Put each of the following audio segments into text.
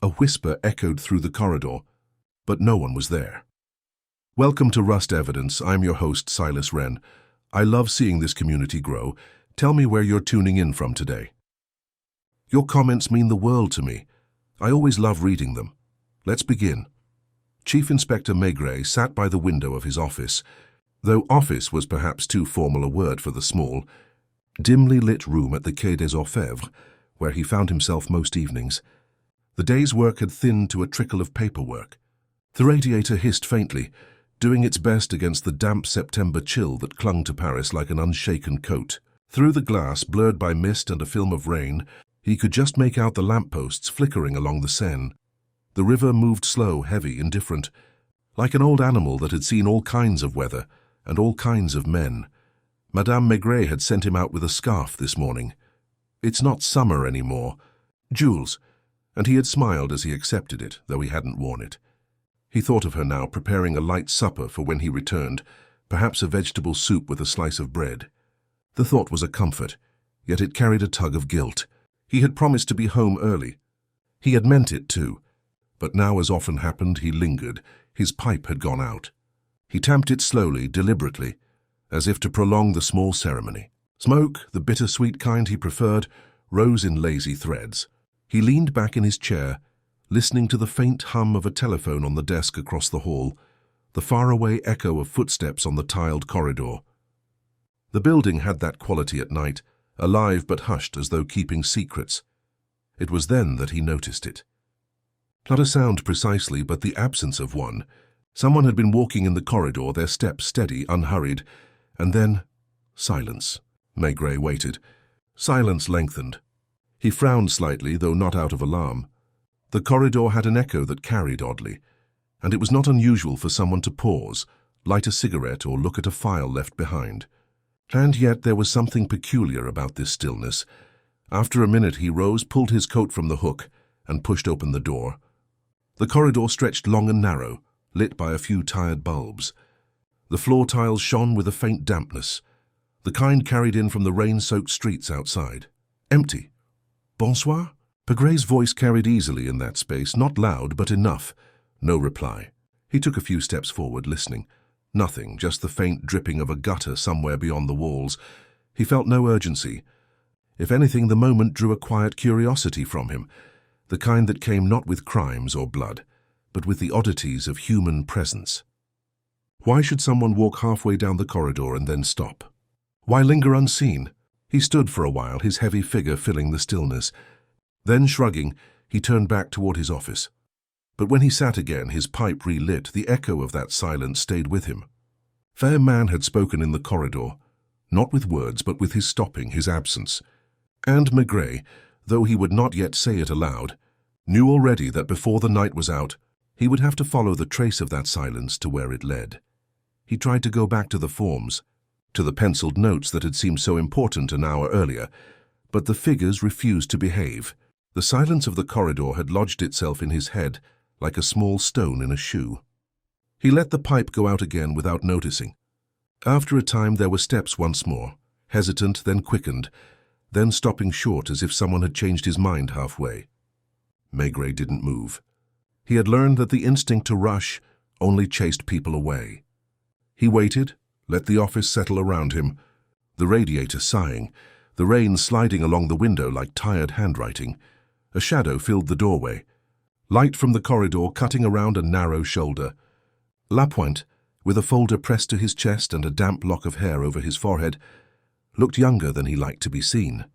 A whisper echoed through the corridor, but no one was there. Welcome to Rust Evidence. I'm your host, Silas Wren. I love seeing this community grow. Tell me where you're tuning in from today. Your comments mean the world to me. I always love reading them. Let's begin. Chief Inspector Maigret sat by the window of his office, though office was perhaps too formal a word for the small, dimly lit room at the Quai des Orfèvres, where he found himself most evenings. The day's work had thinned to a trickle of paperwork. The radiator hissed faintly, doing its best against the damp September chill that clung to Paris like an unshaken coat. Through the glass, blurred by mist and a film of rain, he could just make out the lampposts flickering along the Seine. The river moved slow, heavy, indifferent, like an old animal that had seen all kinds of weather and all kinds of men. Madame Maigret had sent him out with a scarf this morning. It's not summer anymore. Jules. And he had smiled as he accepted it, though he hadn't worn it. He thought of her now, preparing a light supper for when he returned, perhaps a vegetable soup with a slice of bread. The thought was a comfort, yet it carried a tug of guilt. He had promised to be home early. He had meant it too, but now, as often happened, he lingered. His pipe had gone out. He tamped it slowly, deliberately, as if to prolong the small ceremony. Smoke, the bittersweet kind he preferred, rose in lazy threads. He leaned back in his chair, listening to the faint hum of a telephone on the desk across the hall, the faraway echo of footsteps on the tiled corridor. The building had that quality at night, alive but hushed as though keeping secrets. It was then that he noticed it. Not a sound precisely, but the absence of one. Someone had been walking in the corridor, their steps steady, unhurried, and then silence. Maigret waited. Silence lengthened. He frowned slightly, though not out of alarm. The corridor had an echo that carried oddly, and it was not unusual for someone to pause, light a cigarette, or look at a file left behind. And yet there was something peculiar about this stillness. After a minute he rose, pulled his coat from the hook, and pushed open the door. The corridor stretched long and narrow, lit by a few tired bulbs. The floor tiles shone with a faint dampness, the kind carried in from the rain-soaked streets outside. Empty. Bonsoir? Maigret's voice carried easily in that space, not loud, but enough. No reply. He took a few steps forward, listening. Nothing, just the faint dripping of a gutter somewhere beyond the walls. He felt no urgency. If anything, the moment drew a quiet curiosity from him, the kind that came not with crimes or blood, but with the oddities of human presence. Why should someone walk halfway down the corridor and then stop? Why linger unseen? He stood for a while, his heavy figure filling the stillness. Then, shrugging, he turned back toward his office. But when he sat again, his pipe relit, the echo of that silence stayed with him. Fair man had spoken in the corridor, not with words, but with his stopping, his absence. And Maigret, though he would not yet say it aloud, knew already that before the night was out, he would have to follow the trace of that silence to where it led. He tried to go back to the forms, to the penciled notes that had seemed so important an hour earlier, but the figures refused to behave. The silence of the corridor had lodged itself in his head like a small stone in a shoe. He let the pipe go out again without noticing. After a time there were steps once more, hesitant, then quickened, then stopping short as if someone had changed his mind halfway. Maigret didn't move. He had learned that the instinct to rush only chased people away. He waited, let the office settle around him, the radiator sighing, the rain sliding along the window like tired handwriting. A shadow filled the doorway, light from the corridor cutting around a narrow shoulder. Lapointe, with a folder pressed to his chest and a damp lock of hair over his forehead, looked younger than he liked to be seen.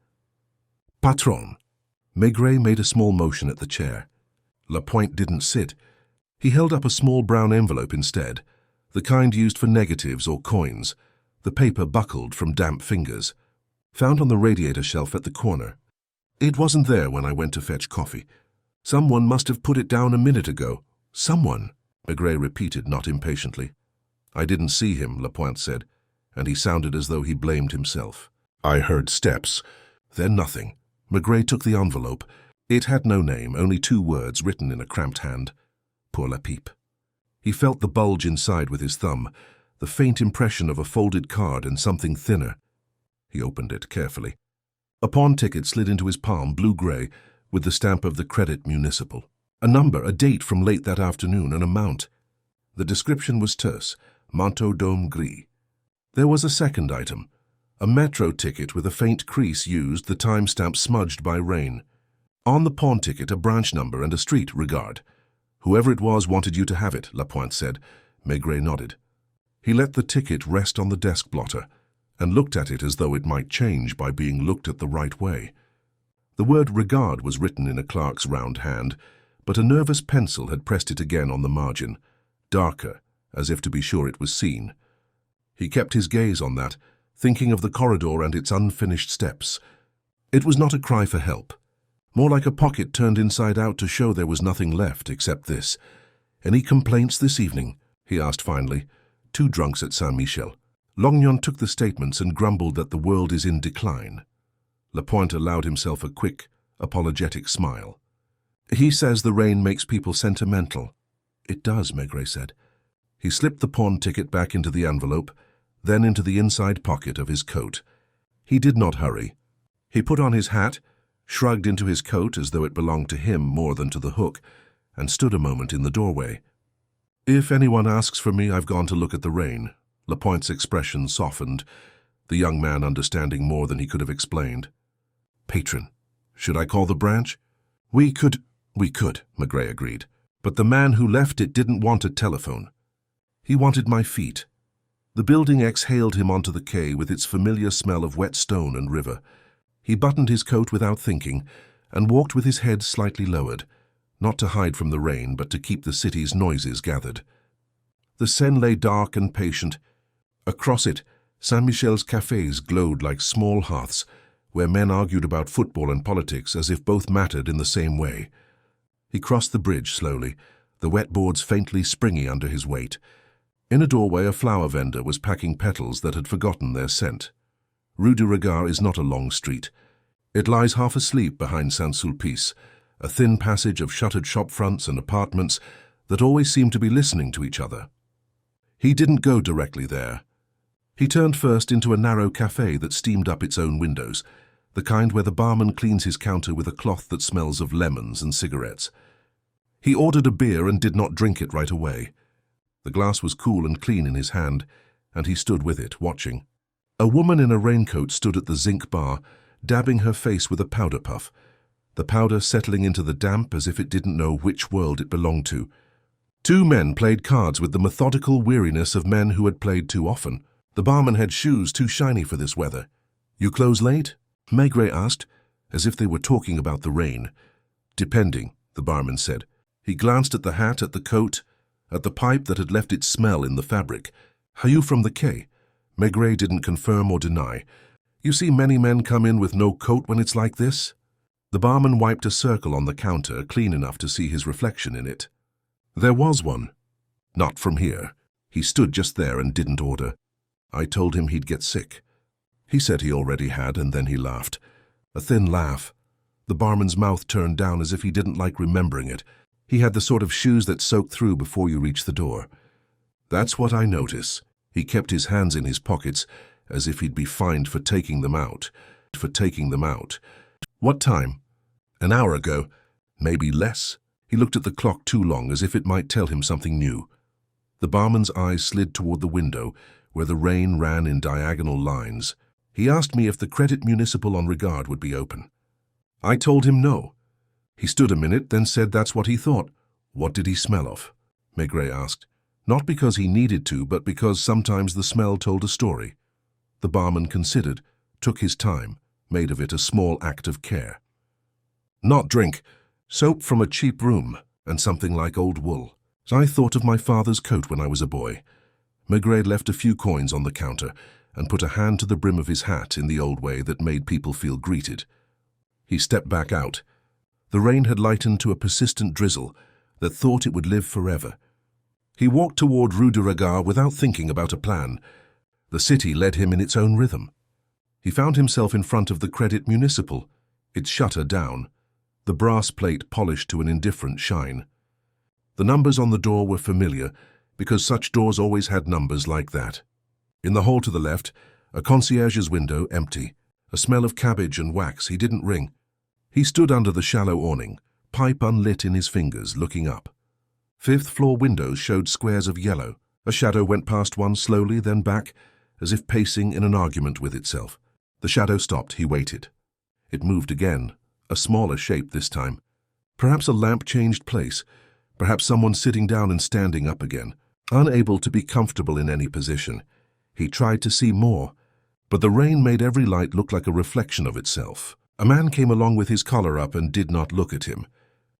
Patron. Maigret made a small motion at the chair. Lapointe didn't sit. He held up a small brown envelope instead, the kind used for negatives or coins, the paper buckled from damp fingers. Found on the radiator shelf at the corner. It wasn't there when I went to fetch coffee. Someone must have put it down a minute ago. Someone, Maigret repeated, not impatiently. I didn't see him, Lapointe said, and he sounded as though he blamed himself. I heard steps, then nothing. Maigret took the envelope. It had no name, only 2 words written in a cramped hand. Pour la pipe. He felt the bulge inside with his thumb, the faint impression of a folded card and something thinner. He opened it carefully. A pawn ticket slid into his palm, blue-gray, with the stamp of the Credit Municipal. A number, a date from late that afternoon, an amount. The description was terse, manteau d'homme gris. There was a second item, a metro ticket with a faint crease used, the timestamp smudged by rain. On the pawn ticket, a branch number and a street, Regard. Whoever it was wanted you to have it, Lapointe said. Maigret nodded. He let the ticket rest on the desk blotter and looked at it as though it might change by being looked at the right way. The word Regard was written in a clerk's round hand, but a nervous pencil had pressed it again on the margin, darker, as if to be sure it was seen. He kept his gaze on that, thinking of the corridor and its unfinished steps. It was not a cry for help, more like a pocket turned inside out to show there was nothing left except this. "Any complaints this evening?" he asked finally. "Two drunks at Saint-Michel." Longnon took the statements and grumbled that the world is in decline. Lapointe allowed himself a quick, apologetic smile. "He says the rain makes people sentimental." "It does," Maigret said. He slipped the pawn ticket back into the envelope, then into the inside pocket of his coat. He did not hurry. He put on his hat, shrugged into his coat as though it belonged to him more than to the hook, and stood a moment in the doorway. "If anyone asks for me, I've gone to look at the rain." Lapointe's expression softened, the young man understanding more than he could have explained. "Patron, should I call the branch?" We could, Maigret agreed. "But the man who left it didn't want a telephone. He wanted my feet." The building exhaled him onto the quay with its familiar smell of wet stone and river. He buttoned his coat without thinking and walked with his head slightly lowered, not to hide from the rain but to keep the city's noises gathered. The Seine lay dark and patient. Across it, Saint-Michel's cafés glowed like small hearths, where men argued about football and politics as if both mattered in the same way. He crossed the bridge slowly, the wet boards faintly springy under his weight. In a doorway, a flower vendor was packing petals that had forgotten their scent. Rue du Regard is not a long street. It lies half asleep behind Saint-Sulpice, a thin passage of shuttered shop fronts and apartments that always seem to be listening to each other. He didn't go directly there. He turned first into a narrow café that steamed up its own windows, the kind where the barman cleans his counter with a cloth that smells of lemons and cigarettes. He ordered a beer and did not drink it right away. The glass was cool and clean in his hand, and he stood with it, watching. A woman in a raincoat stood at the zinc bar, dabbing her face with a powder puff, the powder settling into the damp as if it didn't know which world it belonged to. Two men played cards with the methodical weariness of men who had played too often. The barman had shoes too shiny for this weather. "You close late?" Maigret asked, as if they were talking about the rain. "Depending," the barman said. He glanced at the hat, at the coat, at the pipe that had left its smell in the fabric. "Are you from the quay?" Maigret didn't confirm or deny. "You see many men come in with no coat when it's like this?" The barman wiped a circle on the counter, clean enough to see his reflection in it. "There was one. Not from here. He stood just there and didn't order. I told him he'd get sick. He said he already had, and then he laughed. A thin laugh. The barman's mouth turned down as if he didn't like remembering it. He had the sort of shoes that soak through before you reach the door. That's what I notice." He kept his hands in his pockets, as if he'd be fined for taking them out. "What time?" "An hour ago. Maybe less." He looked at the clock too long, as if it might tell him something new. The barman's eyes slid toward the window, where the rain ran in diagonal lines. "He asked me if the Credit Municipal on Regard would be open. I told him no. He stood a minute, then said that's what he thought." "What did he smell of?" Maigret asked. Not because he needed to, but because sometimes the smell told a story. The barman considered, took his time, made of it a small act of care. "Not drink. Soap from a cheap room, and something like old wool. I thought of my father's coat when I was a boy." Maigret left a few coins on the counter and put a hand to the brim of his hat in the old way that made people feel greeted. He stepped back out. The rain had lightened to a persistent drizzle that thought it would live forever. He walked toward Rue du Regard without thinking about a plan. The city led him in its own rhythm. He found himself in front of the Credit Municipal, its shutter down, the brass plate polished to an indifferent shine. The numbers on the door were familiar, because such doors always had numbers like that. In the hall to the left, a concierge's window empty, a smell of cabbage and wax. He didn't ring. He stood under the shallow awning, pipe unlit in his fingers, looking up. Fifth-floor windows showed squares of yellow. A shadow went past one slowly, then back, as if pacing in an argument with itself. The shadow stopped. He waited. It moved again, a smaller shape this time. Perhaps a lamp changed place. Perhaps someone sitting down and standing up again. Unable to be comfortable in any position, he tried to see more, but the rain made every light look like a reflection of itself. A man came along with his collar up and did not look at him.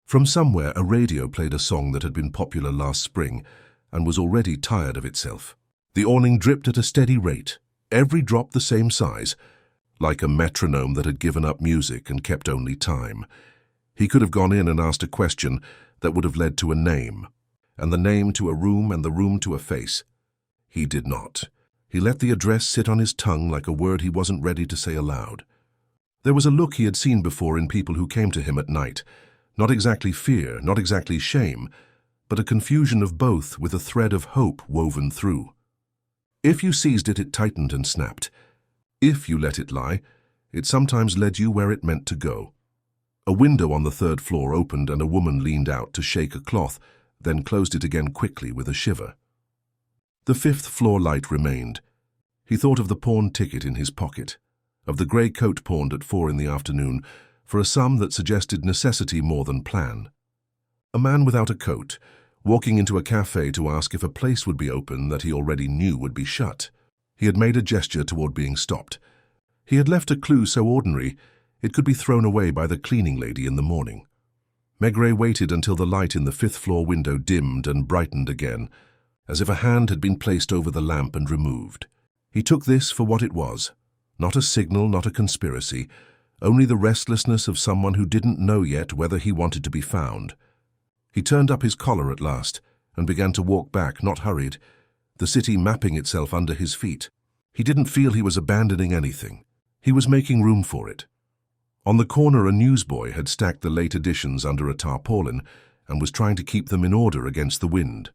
From somewhere, a radio played a song that had been popular last spring and was already tired of itself. The awning dripped at a steady rate, every drop the same size, like a metronome that had given up music and kept only time. He could have gone in and asked a question that would have led to a name, and the name to a room, and the room to a face. He did not. He let the address sit on his tongue like a word he wasn't ready to say aloud. There was a look he had seen before in people who came to him at night. Not exactly fear, not exactly shame, but a confusion of both with a thread of hope woven through. If you seized it, it tightened and snapped. If you let it lie, it sometimes led you where it meant to go. A window on the third floor opened and a woman leaned out to shake a cloth, then closed it again quickly with a shiver. The fifth-floor light remained. He thought of the pawn ticket in his pocket, of the grey coat pawned at 4 in the afternoon, for a sum that suggested necessity more than plan. A man without a coat, walking into a cafe to ask if a place would be open that he already knew would be shut. He had made a gesture toward being stopped. He had left a clue so ordinary it could be thrown away by the cleaning lady in the morning. Maigret waited until the light in the fifth-floor window dimmed and brightened again, as if a hand had been placed over the lamp and removed. He took this for what it was, not a signal, not a conspiracy, only the restlessness of someone who didn't know yet whether he wanted to be found. He turned up his collar at last and began to walk back, not hurried, the city mapping itself under his feet. He didn't feel he was abandoning anything. He was making room for it. On the corner, a newsboy had stacked the late editions under a tarpaulin and was trying to keep them in order against the wind.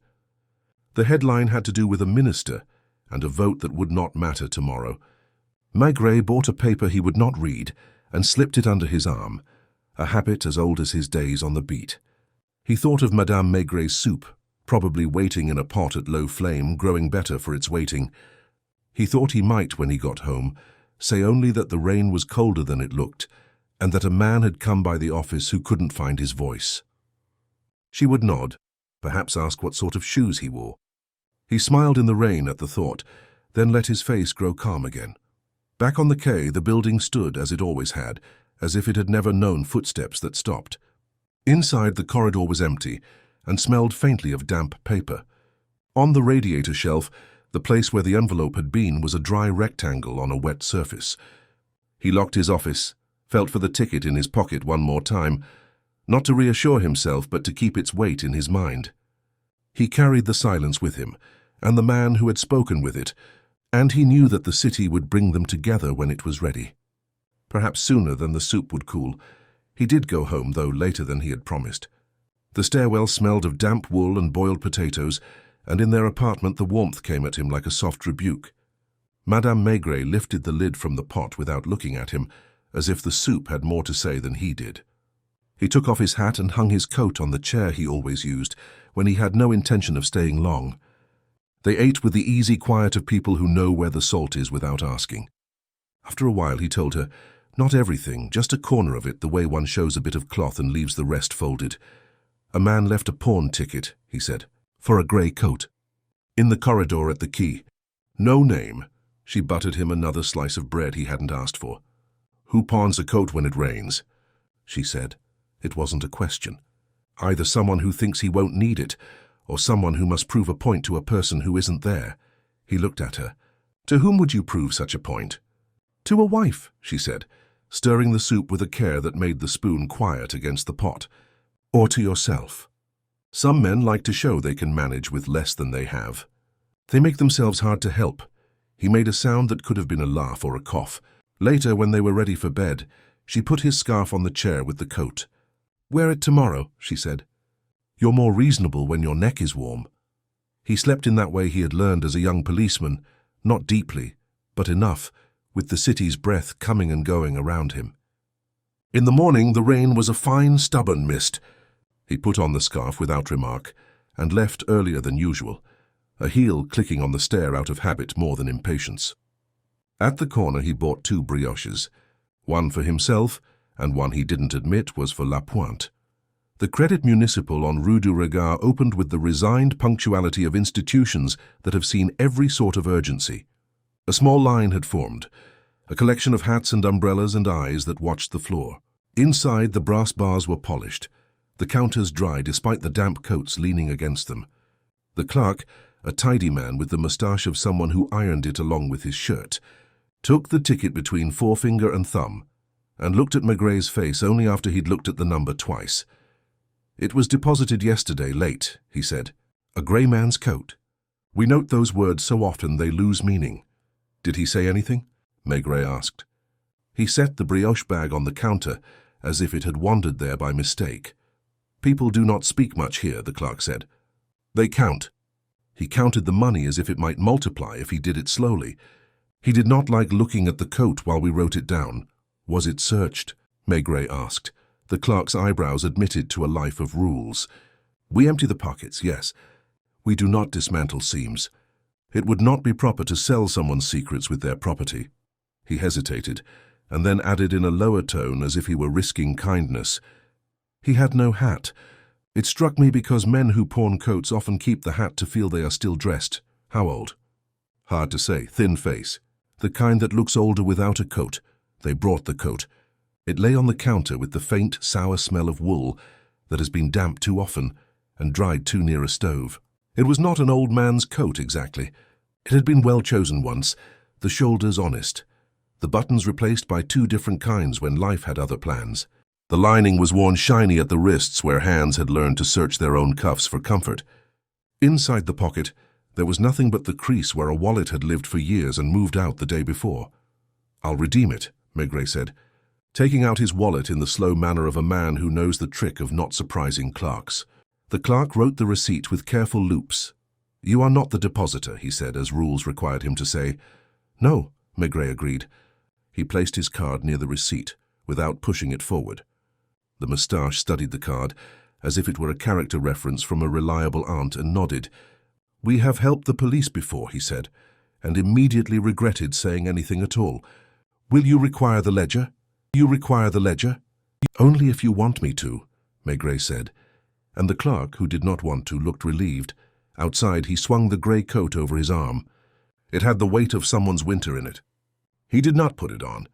The headline had to do with a minister and a vote that would not matter tomorrow. Maigret bought a paper he would not read and slipped it under his arm, a habit as old as his days on the beat. He thought of Madame Maigret's soup, probably waiting in a pot at low flame, growing better for its waiting. He thought he might, when he got home, say only that the rain was colder than it looked, and that a man had come by the office who couldn't find his voice. She would nod, perhaps ask what sort of shoes he wore. He smiled in the rain at the thought, then let his face grow calm again. Back on the quay, the building stood as it always had, as if it had never known footsteps that stopped. Inside, the corridor was empty and smelled faintly of damp paper. On the radiator shelf, the place where the envelope had been was a dry rectangle on a wet surface. He locked his office, felt for the ticket in his pocket one more time, not to reassure himself but to keep its weight in his mind. He carried the silence with him, and the man who had spoken with it, and he knew that the city would bring them together when it was ready. Perhaps sooner than the soup would cool. He did go home, though later than he had promised. The stairwell smelled of damp wool and boiled potatoes, and in their apartment the warmth came at him like a soft rebuke. Madame Maigret lifted the lid from the pot without looking at him, as if the soup had more to say than he did. He took off his hat and hung his coat on the chair he always used when he had no intention of staying long. They ate with the easy quiet of people who know where the salt is without asking. After a while he told her, not everything, just a corner of it, the way one shows a bit of cloth and leaves the rest folded. A man left a pawn ticket, he said, for a grey coat. In the corridor at the quay. No name. She buttered him another slice of bread he hadn't asked for. Who pawns a coat when it rains? She said. It wasn't a question. Either someone who thinks he won't need it, or someone who must prove a point to a person who isn't there. He looked at her. To whom would you prove such a point? To a wife, she said, stirring the soup with a care that made the spoon quiet against the pot. Or to yourself. Some men like to show they can manage with less than they have. They make themselves hard to help. He made a sound that could have been a laugh or a cough. Later, when they were ready for bed, she put his scarf on the chair with the coat. Wear it tomorrow, she said. You're more reasonable when your neck is warm. He slept in that way he had learned as a young policeman, not deeply, but enough, with the city's breath coming and going around him. In the morning, the rain was a fine, stubborn mist. He put on the scarf without remark and left earlier than usual, a heel clicking on the stair out of habit more than impatience. At the corner he bought 2 brioches, one for himself and one he didn't admit was for La Pointe. The Credit Municipal on Rue du Regard opened with the resigned punctuality of institutions that have seen every sort of urgency. A small line had formed, a collection of hats and umbrellas and eyes that watched the floor. Inside, the brass bars were polished, the counters dry despite the damp coats leaning against them. The clerk, a tidy man with the moustache of someone who ironed it along with his shirt, took the ticket between forefinger and thumb and looked at Maigret's face only after he'd looked at the number twice. "It was deposited yesterday late," he said. "A grey man's coat." We note those words so often they lose meaning. "Did he say anything?" Maigret asked. He set the brioche bag on the counter as if it had wandered there by mistake. "People do not speak much here," the clerk said. "They count." He counted the money as if it might multiply if he did it slowly. He did not like looking at the coat while we wrote it down. "Was it searched?" Maigret asked. The clerk's eyebrows admitted to a life of rules. "We empty the pockets, yes. We do not dismantle seams. It would not be proper to sell someone's secrets with their property." He hesitated, and then added in a lower tone as if he were risking kindness. "He had no hat. It struck me because men who pawn coats often keep the hat to feel they are still dressed. How old?" "Hard to say. Thin face. The kind that looks older without a coat." They brought the coat. It lay on the counter with the faint, sour smell of wool that has been damp too often and dried too near a stove. It was not an old man's coat exactly. It had been well chosen once, the shoulders honest, the buttons replaced by 2 different kinds when life had other plans. The lining was worn shiny at the wrists where hands had learned to search their own cuffs for comfort. Inside the pocket, there was nothing but the crease where a wallet had lived for years and moved out the day before. "I'll redeem it," Maigret said, taking out his wallet in the slow manner of a man who knows the trick of not surprising clerks. The clerk wrote the receipt with careful loops. "You are not the depositor," he said, as rules required him to say. "No," Maigret agreed. He placed his card near the receipt, without pushing it forward. The moustache studied the card, as if it were a character reference from a reliable aunt, and nodded. "We have helped the police before," he said, and immediately regretted saying anything at all. "Will you require the ledger?" "You require the ledger?" "Only if you want me to," Maigret said, and the clerk, who did not want to, looked relieved. Outside, he swung the grey coat over his arm. It had the weight of someone's winter in it. He did not put it on.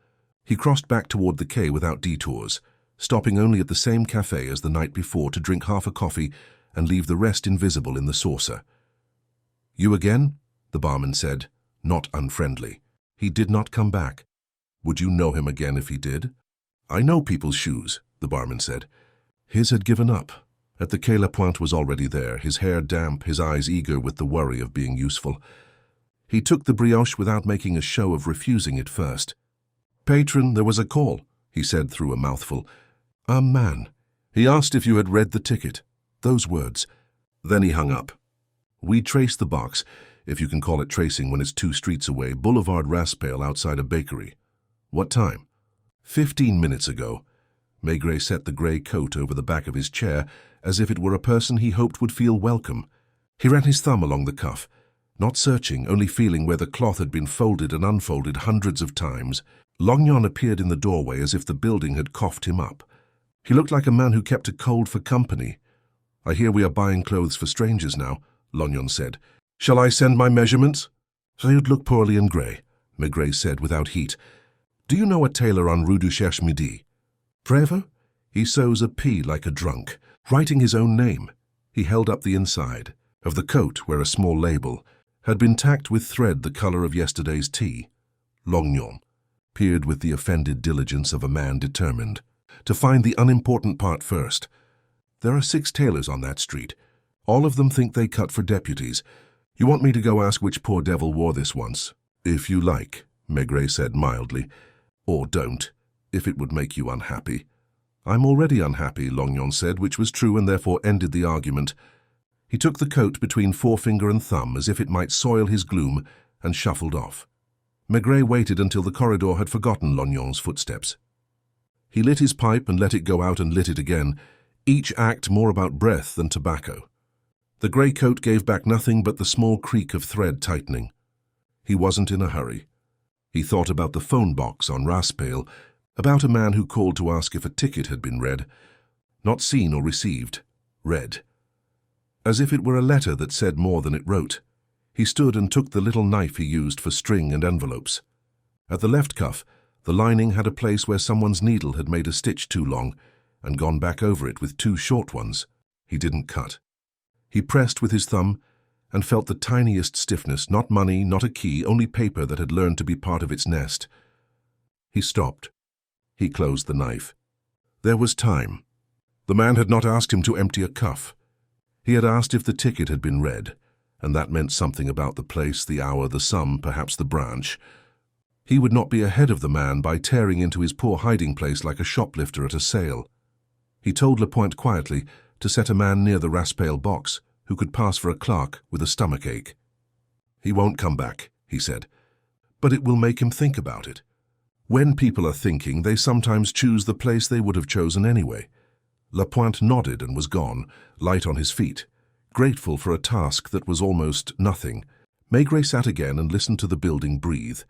He crossed back toward the quay without detours, stopping only at the same cafe as the night before to drink half a coffee and leave the rest invisible in the saucer. "You again?" the barman said, not unfriendly. He did not come back. "Would you know him again if he did?" "I know people's shoes," the barman said. His had given up. At the Quai La Pointe was already there, his hair damp, his eyes eager with the worry of being useful. He took the brioche without making a show of refusing it first. "Patron, there was a call," he said through a mouthful. "A man. He asked if you had read the ticket." Those words. Then he hung up. "We traced the box, if you can call it tracing when it's 2 streets away, Boulevard Raspail outside a bakery." "What time?" 15 minutes ago." Maigret set the grey coat over the back of his chair as if it were a person he hoped would feel welcome. He ran his thumb along the cuff, not searching, only feeling where the cloth had been folded and unfolded hundreds of times. Lognon appeared in the doorway as if the building had coughed him up. He looked like a man who kept a cold for company. "I hear we are buying clothes for strangers now," Lognon said. "Shall I send my measurements?" "You'd look poorly in grey," Maigret said without heat. "Do you know a tailor on Rue du Cherche-Midi?" "Prévôt? He sews a P like a drunk, writing his own name." He held up the inside of the coat where a small label had been tacked with thread the color of yesterday's tea. Lognon peered with the offended diligence of a man determined to find the unimportant part first. "There are 6 tailors on that street. All of them think they cut for deputies. You want me to go ask which poor devil wore this once?" "If you like," Maigret said mildly. "Or don't, if it would make you unhappy." "I'm already unhappy," Lognon said, which was true and therefore ended the argument. He took the coat between forefinger and thumb as if it might soil his gloom and shuffled off. Maigret waited until the corridor had forgotten Lognon's footsteps. He lit his pipe and let it go out and lit it again, each act more about breath than tobacco. The grey coat gave back nothing but the small creak of thread tightening. He wasn't in a hurry. He thought about the phone box on Raspail, about a man who called to ask if a ticket had been read. Not seen or received, read. As if it were a letter that said more than it wrote. He stood and took the little knife he used for string and envelopes. At the left cuff, the lining had a place where someone's needle had made a stitch too long and gone back over it with two short ones. He didn't cut. He pressed with his thumb and felt the tiniest stiffness, not money, not a key, only paper that had learned to be part of its nest. He stopped. He closed the knife. There was time. The man had not asked him to empty a cuff. He had asked if the ticket had been read, and that meant something about the place, the hour, the sum, perhaps the branch. He would not be ahead of the man by tearing into his poor hiding place like a shoplifter at a sale. He told Lapointe quietly to set a man near the Raspail box who could pass for a clerk with a stomachache. "He won't come back," he said, "but it will make him think about it. When people are thinking, they sometimes choose the place they would have chosen anyway." Lapointe nodded and was gone, light on his feet, grateful for a task that was almost nothing. Maigret sat again and listened to the building breathe.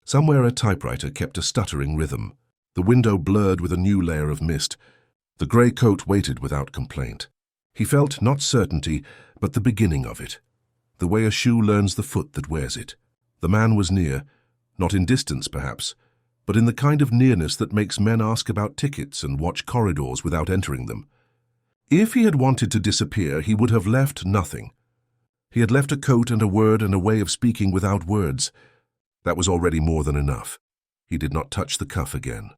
Somewhere a typewriter kept a stuttering rhythm. The window blurred with a new layer of mist. The grey coat waited without complaint. He felt not certainty, but the beginning of it. The way a shoe learns the foot that wears it. The man was near, not in distance perhaps, but in the kind of nearness that makes men ask about tickets and watch corridors without entering them. If he had wanted to disappear, he would have left nothing. He had left a coat and a word and a way of speaking without words. That was already more than enough. He did not touch the cuff again.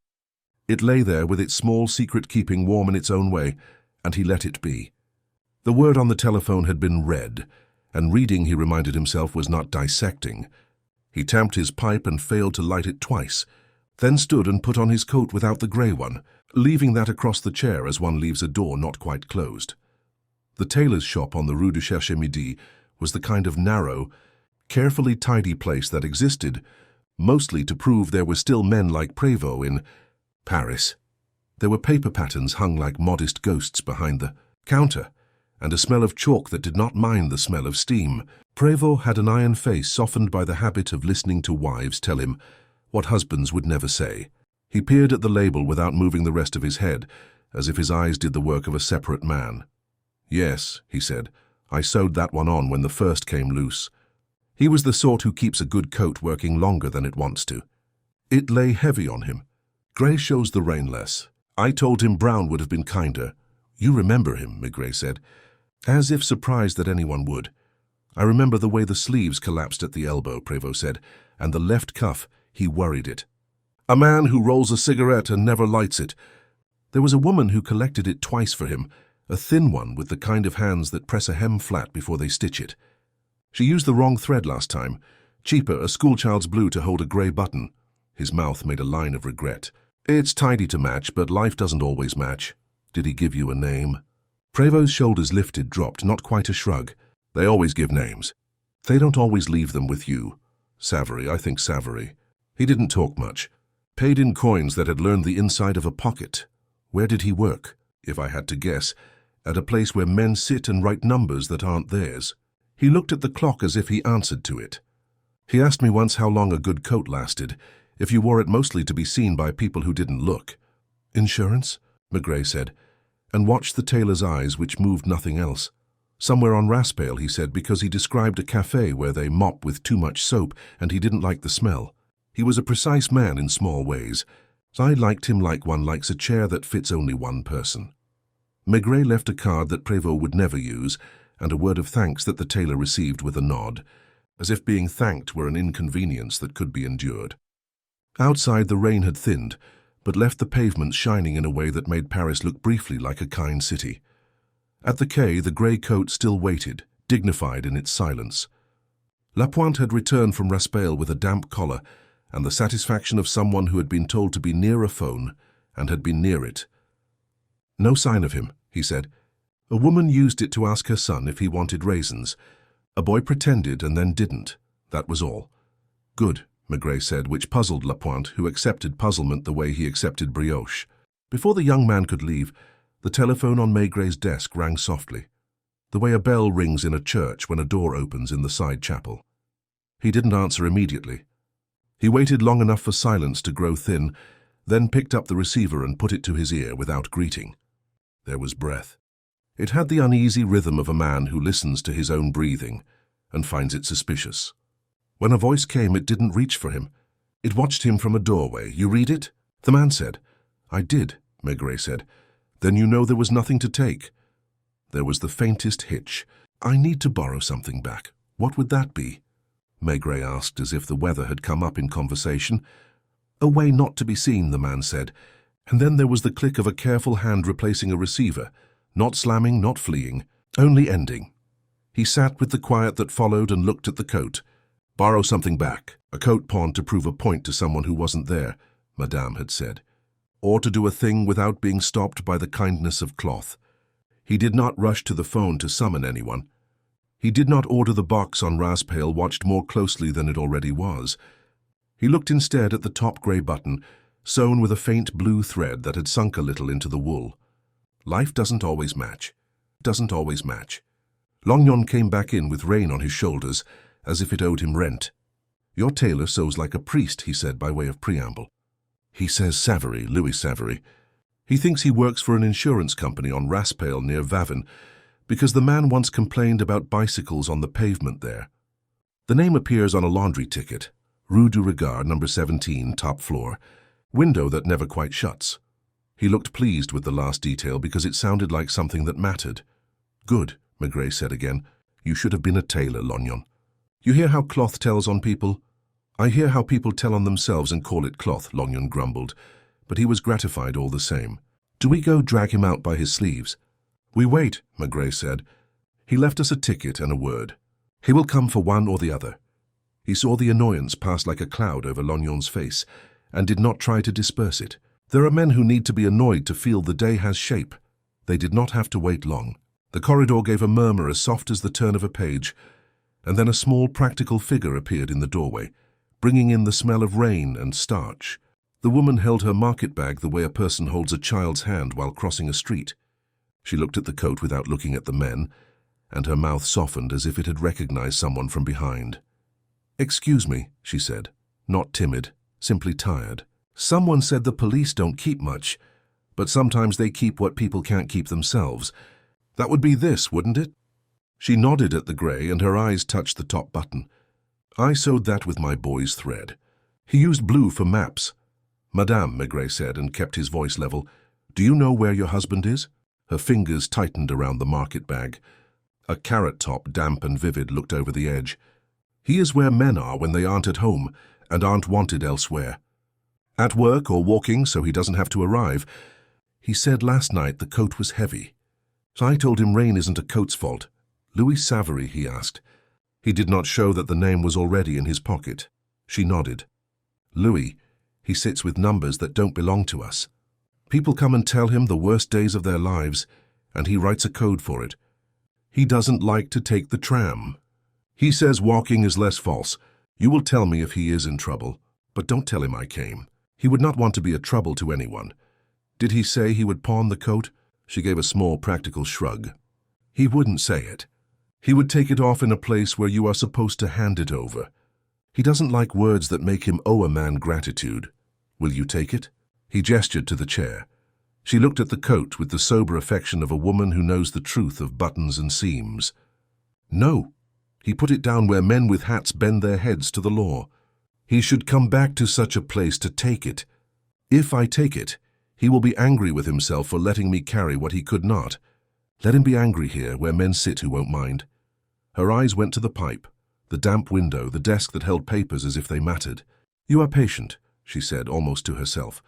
It lay there with its small secret keeping warm in its own way, and he let it be. The word on the telephone had been read, and reading, he reminded himself, was not dissecting. He tamped his pipe and failed to light it twice, then stood and put on his coat without the grey one, leaving that across the chair as one leaves a door not quite closed. The tailor's shop on the Rue du Cherche-Midi was the kind of narrow, carefully tidy place that existed, mostly to prove there were still men like Prévost in Paris. There were paper patterns hung like modest ghosts behind the counter, and a smell of chalk that did not mind the smell of steam. Prévost had an iron face softened by the habit of listening to wives tell him what husbands would never say. He peered at the label without moving the rest of his head, as if his eyes did the work of a separate man. "Yes," he said, "I sewed that one on when the first came loose." He was the sort who keeps a good coat working longer than it wants to. It lay heavy on him. "Grey shows the rain less. I told him brown would have been kinder." "You remember him," Maigret said, as if surprised that anyone would. "I remember the way the sleeves collapsed at the elbow," Prévost said, "and the left cuff, he worried it. A man who rolls a cigarette and never lights it. There was a woman who collected it twice for him, a thin one with the kind of hands that press a hem flat before they stitch it. She used the wrong thread last time. Cheaper, a schoolchild's blue to hold a grey button." His mouth made a line of regret. "It's tidy to match, but life doesn't always match." "Did he give you a name?" Prévost's shoulders lifted, dropped, not quite a shrug. "They always give names. They don't always leave them with you. Savary, I think Savary. He didn't talk much. Paid in coins that had learned the inside of a pocket. Where did he work? If I had to guess, at a place where men sit and write numbers that aren't theirs." He looked at the clock as if he answered to it. "He asked me once how long a good coat lasted, if you wore it mostly to be seen by people who didn't look." "Insurance?" Maigret said, and watched the tailor's eyes, which moved nothing else. "Somewhere on Raspail," he said, because he described a café where they mop with too much soap, and he didn't like the smell. He was a precise man in small ways. I liked him like one likes a chair that fits only one person. Maigret left a card that Prévost would never use, and a word of thanks that the tailor received with a nod, as if being thanked were an inconvenience that could be endured. Outside the rain had thinned, but left the pavements shining in a way that made Paris look briefly like a kind city. At the quay, the grey coat still waited, dignified in its silence. Lapointe had returned from Raspail with a damp collar and the satisfaction of someone who had been told to be near a phone and had been near it. "No sign of him," he said. "A woman used it to ask her son if he wanted raisins. A boy pretended and then didn't. That was all." "Good," Maigret said, which puzzled Lapointe, who accepted puzzlement the way he accepted brioche. Before the young man could leave, the telephone on Maigray's desk rang softly, the way a bell rings in a church when a door opens in the side chapel. He didn't answer immediately. He waited long enough for silence to grow thin, then picked up the receiver and put it to his ear without greeting. There was breath. It had the uneasy rhythm of a man who listens to his own breathing and finds it suspicious. When a voice came, it didn't reach for him. It watched him from a doorway. "You read it?" The man said. "I did," Maigret said. "Then you know there was nothing to take." There was the faintest hitch. "I need to borrow something back. What would that be?" Maigret asked, as if the weather had come up in conversation. "A way not to be seen," the man said. And then there was the click of a careful hand replacing a receiver, not slamming, not fleeing, only ending. He sat with the quiet that followed and looked at the coat. "Borrow something back." A coat pawned to prove a point to someone who wasn't there, Madame had said. Or to do a thing without being stopped by the kindness of cloth. He did not rush to the phone to summon anyone. He did not order the box on Raspail watched more closely than it already was. He looked instead at the top grey button, sewn with a faint blue thread that had sunk a little into the wool. Life doesn't always match. Doesn't always match. Longyon came back in with rain on his shoulders, as if it owed him rent. "Your tailor sews like a priest," he said by way of preamble. "He says Savary, Louis Savary. He thinks he works for an insurance company on Raspail near Vavin, because the man once complained about bicycles on the pavement there. The name appears on a laundry ticket. Rue du Regard, number 17, top floor. Window that never quite shuts." He looked pleased with the last detail because it sounded like something that mattered. "Good," Maigret said again. "You should have been a tailor, Longyon. You hear how cloth tells on people?" "I hear how people tell on themselves and call it cloth," Longyon grumbled, but he was gratified all the same. "Do we go drag him out by his sleeves?" "We wait," Maigret said. "He left us a ticket and a word. He will come for one or the other." He saw the annoyance pass like a cloud over Lognon's face, and did not try to disperse it. There are men who need to be annoyed to feel the day has shape. They did not have to wait long. The corridor gave a murmur as soft as the turn of a page, and then a small practical figure appeared in the doorway, bringing in the smell of rain and starch. The woman held her market bag the way a person holds a child's hand while crossing a street. She looked at the coat without looking at the men, and her mouth softened as if it had recognized someone from behind. "Excuse me," she said, not timid, simply tired. "Someone said the police don't keep much, but sometimes they keep what people can't keep themselves. That would be this, wouldn't it?" She nodded at the grey, and her eyes touched the top button. "I sewed that with my boy's thread. He used blue for maps." "Madame," Maigret said, and kept his voice level, "do you know where your husband is?" Her fingers tightened around the market bag. A carrot top, damp and vivid, looked over the edge. "He is where men are when they aren't at home and aren't wanted elsewhere. At work or walking so he doesn't have to arrive. He said last night the coat was heavy. So I told him rain isn't a coat's fault. Louis Savary, he asked. He did not show that the name was already in his pocket." She nodded. "Louis, he sits with numbers that don't belong to us. People come and tell him the worst days of their lives, and he writes a code for it. He doesn't like to take the tram. He says walking is less false. You will tell me if he is in trouble, but don't tell him I came. He would not want to be a trouble to anyone. Did he say he would pawn the coat?" She gave a small practical shrug. "He wouldn't say it. He would take it off in a place where you are supposed to hand it over. He doesn't like words that make him owe a man gratitude. Will you take it?" He gestured to the chair. She looked at the coat with the sober affection of a woman who knows the truth of buttons and seams. "No." He put it down where men with hats bend their heads to the law. "He should come back to such a place to take it. If I take it, he will be angry with himself for letting me carry what he could not. Let him be angry here, where men sit who won't mind." Her eyes went to the pipe, the damp window, the desk that held papers as if they mattered. "You are patient," she said, almost to herself.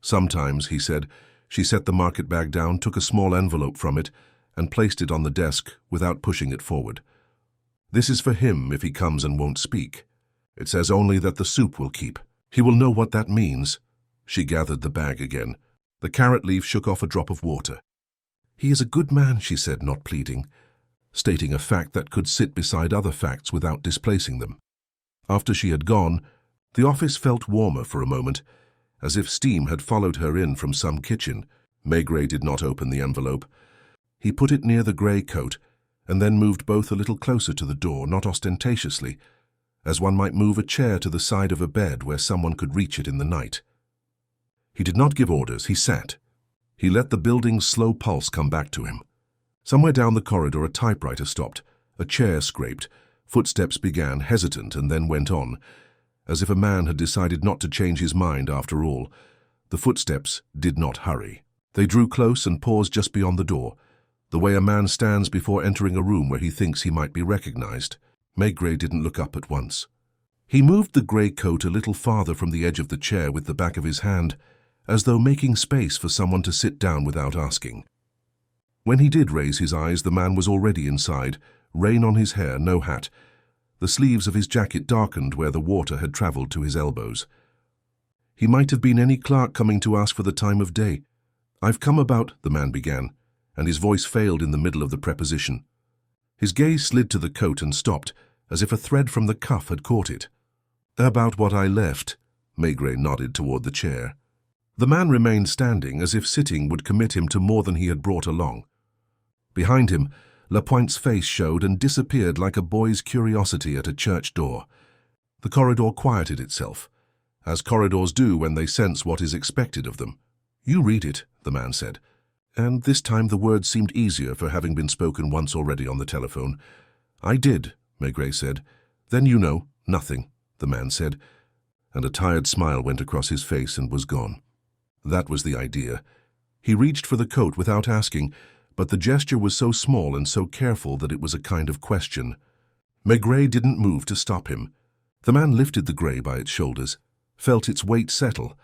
"Sometimes," he said. She set the market bag down, took a small envelope from it, and placed it on the desk without pushing it forward. "This is for him if he comes and won't speak. It says only that the soup will keep. He will know what that means." She gathered the bag again. The carrot leaf shook off a drop of water. "He is a good man," she said, not pleading, stating a fact that could sit beside other facts without displacing them. After she had gone, the office felt warmer for a moment, as if steam had followed her in from some kitchen. Maigret did not open the envelope. He put it near the grey coat and then moved both a little closer to the door, not ostentatiously, as one might move a chair to the side of a bed where someone could reach it in the night. He did not give orders, he sat. He let the building's slow pulse come back to him. Somewhere down the corridor a typewriter stopped, a chair scraped, footsteps began, hesitant, and then went on, as if a man had decided not to change his mind after all. The footsteps did not hurry. They drew close and paused just beyond the door, the way a man stands before entering a room where he thinks he might be recognized. Maigret didn't look up at once. He moved the grey coat a little farther from the edge of the chair with the back of his hand, as though making space for someone to sit down without asking. When he did raise his eyes, the man was already inside, rain on his hair, no hat. The sleeves of his jacket darkened where the water had travelled to his elbows. He might have been any clerk coming to ask for the time of day. "I've come about," the man began, and his voice failed in the middle of the preposition. His gaze slid to the coat and stopped, as if a thread from the cuff had caught it. "About what I left," Maigret nodded toward the chair. The man remained standing, as if sitting would commit him to more than he had brought along. Behind him, Lapointe's face showed and disappeared like a boy's curiosity at a church door. The corridor quieted itself, as corridors do when they sense what is expected of them. "You read it," the man said, and this time the words seemed easier for having been spoken once already on the telephone. "I did," Maigret said. "Then you know nothing," the man said, and a tired smile went across his face and was gone. That was the idea. He reached for the coat without asking, but the gesture was so small and so careful that it was a kind of question. Maigret didn't move to stop him. The man lifted the grey by its shoulders, felt its weight settle,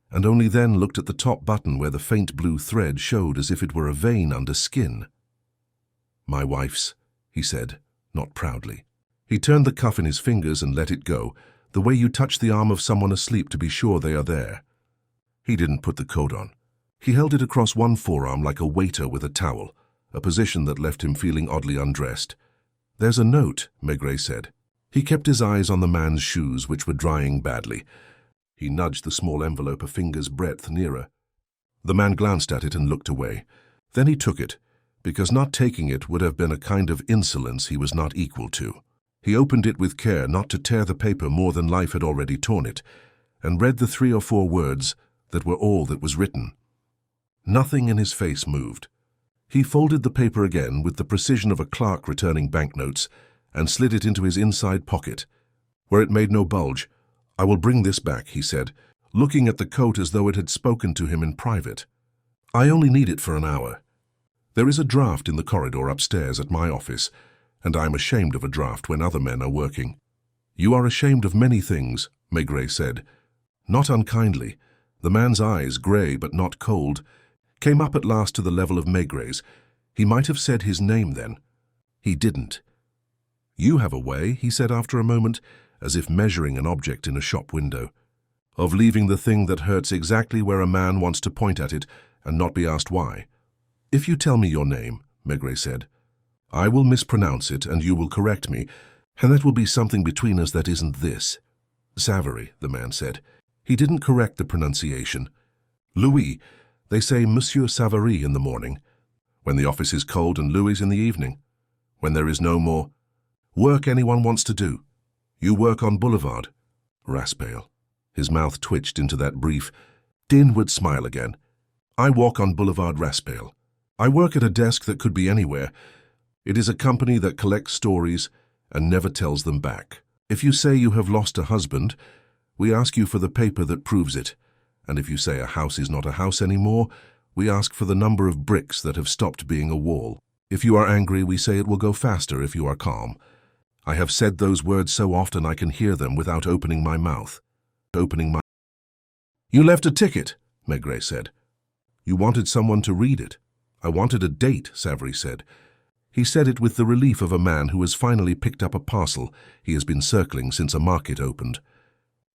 and only then looked at the top button where the faint blue thread showed as if it were a vein under skin. "My wife's," he said, not proudly. He turned the cuff in his fingers and let it go, the way you touch the arm of someone asleep to be sure they are there. He didn't put the coat on. He held it across one forearm like a waiter with a towel, a position that left him feeling oddly undressed. "There's a note," Maigret said. He kept his eyes on the man's shoes, which were drying badly. He nudged the small envelope a finger's breadth nearer. The man glanced at it and looked away. Then he took it, because not taking it would have been a kind of insolence he was not equal to. He opened it with care not to tear the paper more than life had already torn it, and read the 3 or 4 words that were all that was written. Nothing in his face moved. He folded the paper again with the precision of a clerk returning banknotes and slid it into his inside pocket, where it made no bulge. "I will bring this back," he said, looking at the coat as though it had spoken to him in private. "I only need it for an hour. There is a draft in the corridor upstairs at my office, and I am ashamed of a draft when other men are working." "You are ashamed of many things," Maigret said. Not unkindly. The man's eyes, grey but not cold, came up at last to the level of Maigret's. He might have said his name then. He didn't. "You have a way," he said after a moment, as if measuring an object in a shop window, "of leaving the thing that hurts exactly where a man wants to point at it and not be asked why. If you tell me your name," Maigret said, "I will mispronounce it and you will correct me, and that will be something between us that isn't this." "Savary," the man said. He didn't correct the pronunciation. "Louis. They say Monsieur Savary in the morning, when the office is cold, and Louis in the evening, when there is no more work anyone wants to do. You work on Boulevard." Raspail. His mouth twitched into that brief, inward smile again. "I walk on Boulevard Raspail. I work at a desk that could be anywhere. It is a company that collects stories and never tells them back. If you say you have lost a husband, we ask you for the paper that proves it, and if you say a house is not a house anymore, we ask for the number of bricks that have stopped being a wall. If you are angry, we say it will go faster if you are calm. I have said those words so often I can hear them without opening my mouth. "You left a ticket," Maigret said. "You wanted someone to read it." "I wanted a date," Savary said. He said it with the relief of a man who has finally picked up a parcel he has been circling since a market opened.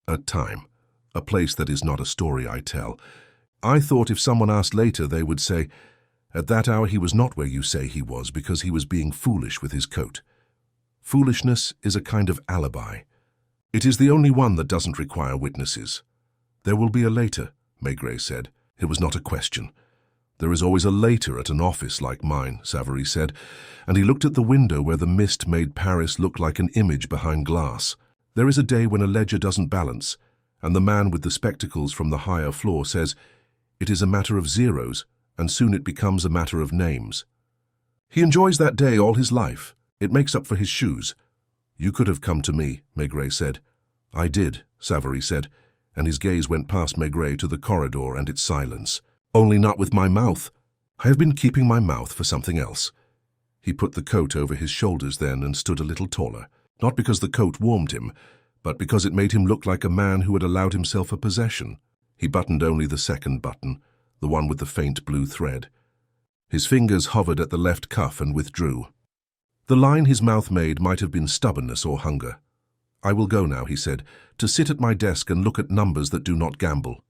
"A time. A place that is not a story I tell. I thought if someone asked later they would say, 'At that hour he was not where you say he was because he was being foolish with his coat.' Foolishness is a kind of alibi. It is the only one that doesn't require witnesses. There will be a later, Maigret said. It was not a question. There is always a later at an office like mine, Savary said, and he looked at the window where the mist made Paris look like an image behind glass. There is a day when a ledger doesn't balance, and the man with the spectacles from the higher floor says, "It is a matter of zeros, and soon it becomes a matter of names." He enjoys that day all his life. It makes up for his shoes. You could have come to me, Maigret said. I did, Savary said, and his gaze went past Maigret to the corridor and its silence. Only not with my mouth. I have been keeping my mouth for something else. He put the coat over his shoulders then and stood a little taller, not because the coat warmed him, but because it made him look like a man who had allowed himself a possession. He buttoned only the second button, the one with the faint blue thread. His fingers hovered at the left cuff and withdrew. The line his mouth made might have been stubbornness or hunger. I will go now, he said, to sit at my desk and look at numbers that do not gamble.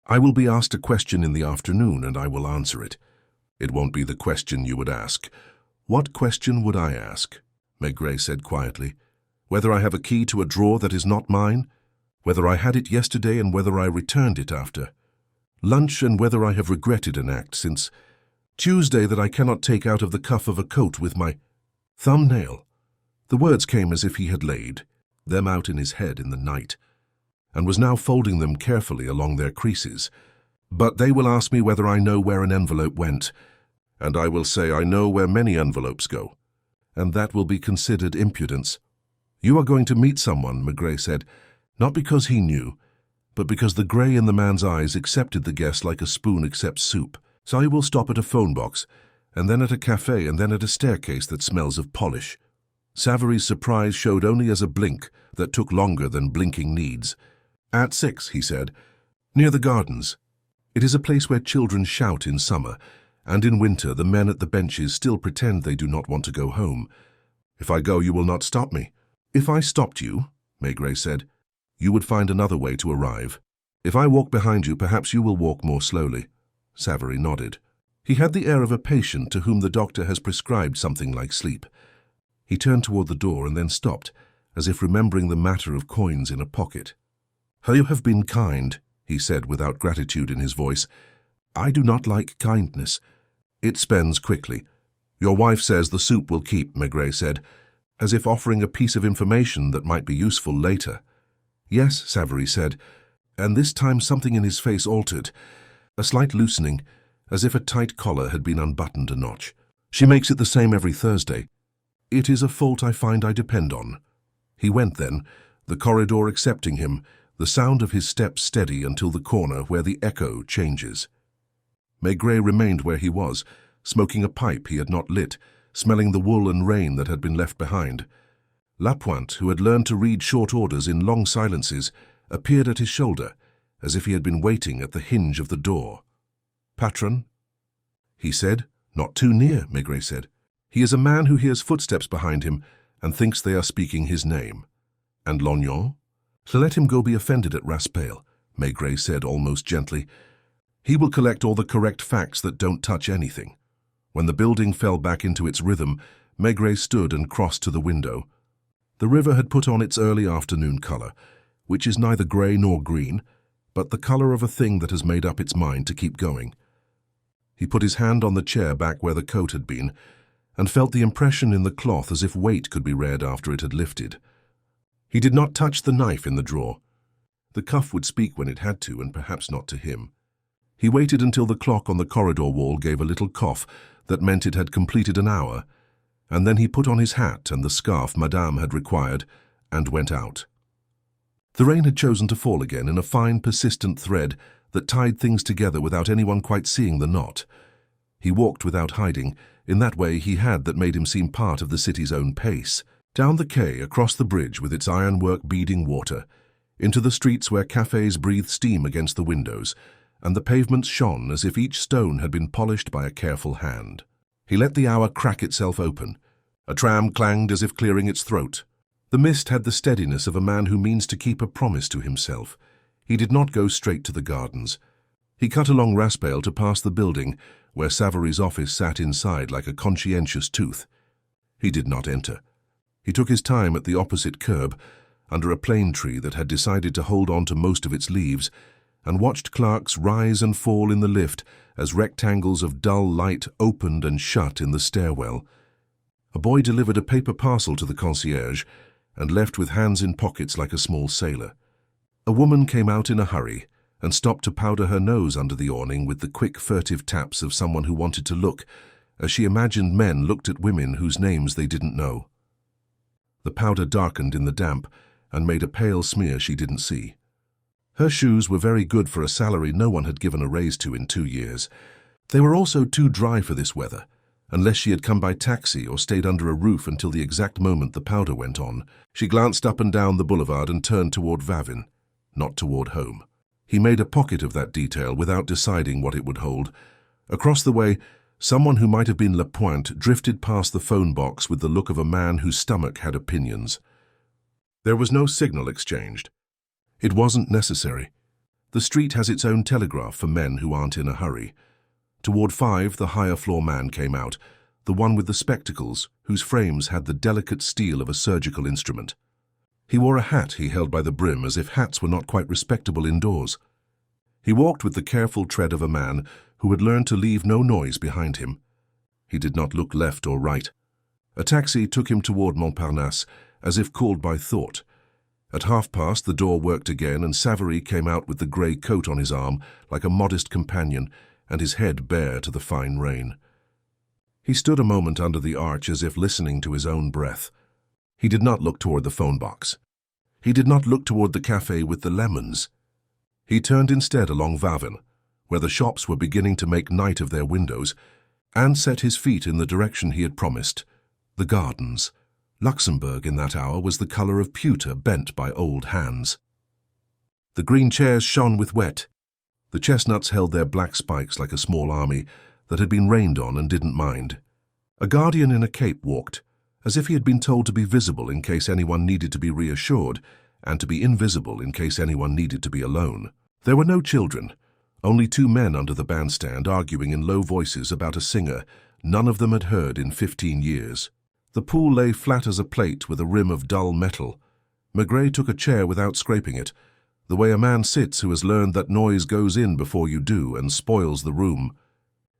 I will be asked a question in the afternoon, and I will answer it. It won't be the question you would ask. What question would I ask? Maigret said quietly. Whether I have a key to a drawer that is not mine? Whether I had it yesterday and whether I returned it after? Lunch and whether I have regretted an act since Tuesday that I cannot take out of the cuff of a coat with my thumbnail. The words came as if he had laid them out in his head in the night, and was now folding them carefully along their creases. But they will ask me whether I know where an envelope went, and I will say I know where many envelopes go, and that will be considered impudence. You are going to meet someone, Maigret said, not because he knew, but because the grey in the man's eyes accepted the guest like a spoon accepts soup. So I will stop at a phone box, and then at a cafe, and then at a staircase that smells of polish. Savary's surprise showed only as a blink that took longer than blinking needs. At 6, he said, near the gardens. It is a place where children shout in summer, and in winter the men at the benches still pretend they do not want to go home. If I go, you will not stop me. If I stopped you, Maigret said, you would find another way to arrive. If I walk behind you, perhaps you will walk more slowly. Savary nodded. He had the air of a patient to whom the doctor has prescribed something like sleep. He turned toward the door and then stopped, as if remembering the matter of coins in a pocket. You have been kind, he said without gratitude in his voice. I do not like kindness. It spends quickly. Your wife says the soup will keep, Maigret said, as if offering a piece of information that might be useful later. Yes, Savary said, and this time something in his face altered. A slight loosening, as if a tight collar had been unbuttoned a notch. She makes it the same every Thursday. It is a fault I find I depend on. He went then, the corridor accepting him, the sound of his steps steady until the corner where the echo changes. Maigret remained where he was, smoking a pipe he had not lit, smelling the wool and rain that had been left behind. Lapointe, who had learned to read short orders in long silences, appeared at his shoulder, as if he had been waiting at the hinge of the door. Patron? He said. Not too near, Maigret said. He is a man who hears footsteps behind him and thinks they are speaking his name. And Lognon? So let him go be offended at Raspail, Maigret said almost gently. He will collect all the correct facts that don't touch anything. When the building fell back into its rhythm, Maigret stood and crossed to the window. The river had put on its early afternoon color, which is neither grey nor green, but the color of a thing that has made up its mind to keep going. He put his hand on the chair back where the coat had been, and felt the impression in the cloth as if weight could be read after it had lifted. He did not touch the knife in the drawer. The cuff would speak when it had to, and perhaps not to him. He waited until the clock on the corridor wall gave a little cough that meant it had completed an hour, and then he put on his hat and the scarf Madame had required, and went out. The rain had chosen to fall again in a fine, persistent thread that tied things together without anyone quite seeing the knot. He walked without hiding. In that way he had that made him seem part of the city's own pace. Down the quay, across the bridge with its ironwork beading water, into the streets where cafes breathed steam against the windows, and the pavements shone as if each stone had been polished by a careful hand. He let the hour crack itself open. A tram clanged as if clearing its throat. The mist had the steadiness of a man who means to keep a promise to himself. He did not go straight to the gardens. He cut along Raspail to pass the building, where Savary's office sat inside like a conscientious tooth. He did not enter. He took his time at the opposite curb, under a plane tree that had decided to hold on to most of its leaves, and watched clerks rise and fall in the lift as rectangles of dull light opened and shut in the stairwell. A boy delivered a paper parcel to the concierge and left with hands in pockets like a small sailor. A woman came out in a hurry and stopped to powder her nose under the awning with the quick, furtive taps of someone who wanted to look, as she imagined men looked at women whose names they didn't know. The powder darkened in the damp and made a pale smear she didn't see. Her shoes were very good for a salary no one had given a raise to in 2 years. They were also too dry for this weather, unless she had come by taxi or stayed under a roof until the exact moment the powder went on. She glanced up and down the boulevard and turned toward Vavin, not toward home. He made a pocket of that detail without deciding what it would hold. Across the way, someone who might have been Lapointe drifted past the phone box with the look of a man whose stomach had opinions. There was no signal exchanged. It wasn't necessary. The street has its own telegraph for men who aren't in a hurry. Toward 5, the higher floor man came out, the one with the spectacles, whose frames had the delicate steel of a surgical instrument. He wore a hat he held by the brim as if hats were not quite respectable indoors. He walked with the careful tread of a man who had learned to leave no noise behind him. He did not look left or right. A taxi took him toward Montparnasse, as if called by thought. At 1:30, the door worked again, and Savary came out with the grey coat on his arm, like a modest companion, and his head bare to the fine rain. He stood a moment under the arch as if listening to his own breath. He did not look toward the phone box. He did not look toward the café with the lemons. He turned instead along Vavin, where the shops were beginning to make night of their windows, and set his feet in the direction he had promised, the gardens. Luxembourg in that hour was the colour of pewter bent by old hands. The green chairs shone with wet. The chestnuts held their black spikes like a small army that had been rained on and didn't mind. A guardian in a cape walked, as if he had been told to be visible in case anyone needed to be reassured, and to be invisible in case anyone needed to be alone. There were no children, only 2 men under the bandstand arguing in low voices about a singer none of them had heard in 15 years. The pool lay flat as a plate with a rim of dull metal. Maigret took a chair without scraping it, the way a man sits who has learned that noise goes in before you do and spoils the room.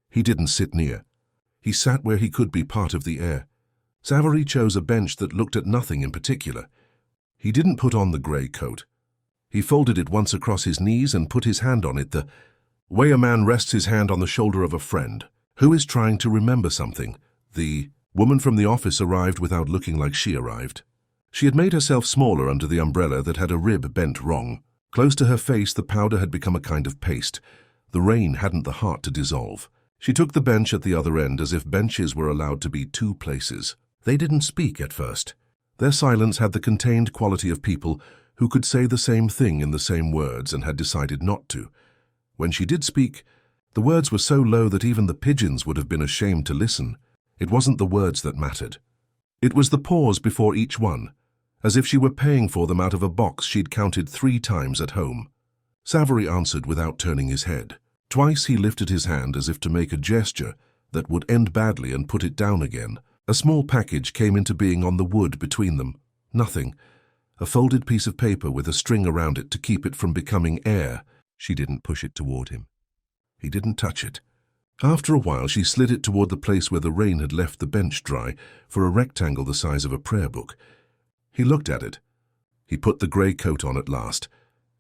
He didn't sit near. He sat where he could be part of the air. Savary chose a bench that looked at nothing in particular. He didn't put on the grey coat. He folded it once across his knees and put his hand on it the way a man rests his hand on the shoulder of a friend who is trying to remember something. The woman from the office arrived without looking like she arrived. She had made herself smaller under the umbrella that had a rib bent wrong. Close to her face, the powder had become a kind of paste. The rain hadn't the heart to dissolve. She took the bench at the other end as if benches were allowed to be 2 places. They didn't speak at first. Their silence had the contained quality of people who could say the same thing in the same words and had decided not to. When she did speak, the words were so low that even the pigeons would have been ashamed to listen. It wasn't the words that mattered. It was the pause before each one, as if she were paying for them out of a box she'd counted 3 times at home. Savary answered without turning his head. Twice he lifted his hand as if to make a gesture that would end badly and put it down again. A small package came into being on the wood between them. Nothing. A folded piece of paper with a string around it to keep it from becoming air. She didn't push it toward him. He didn't touch it. After a while, she slid it toward the place where the rain had left the bench dry for a rectangle the size of a prayer book. He looked at it. He put the grey coat on at last,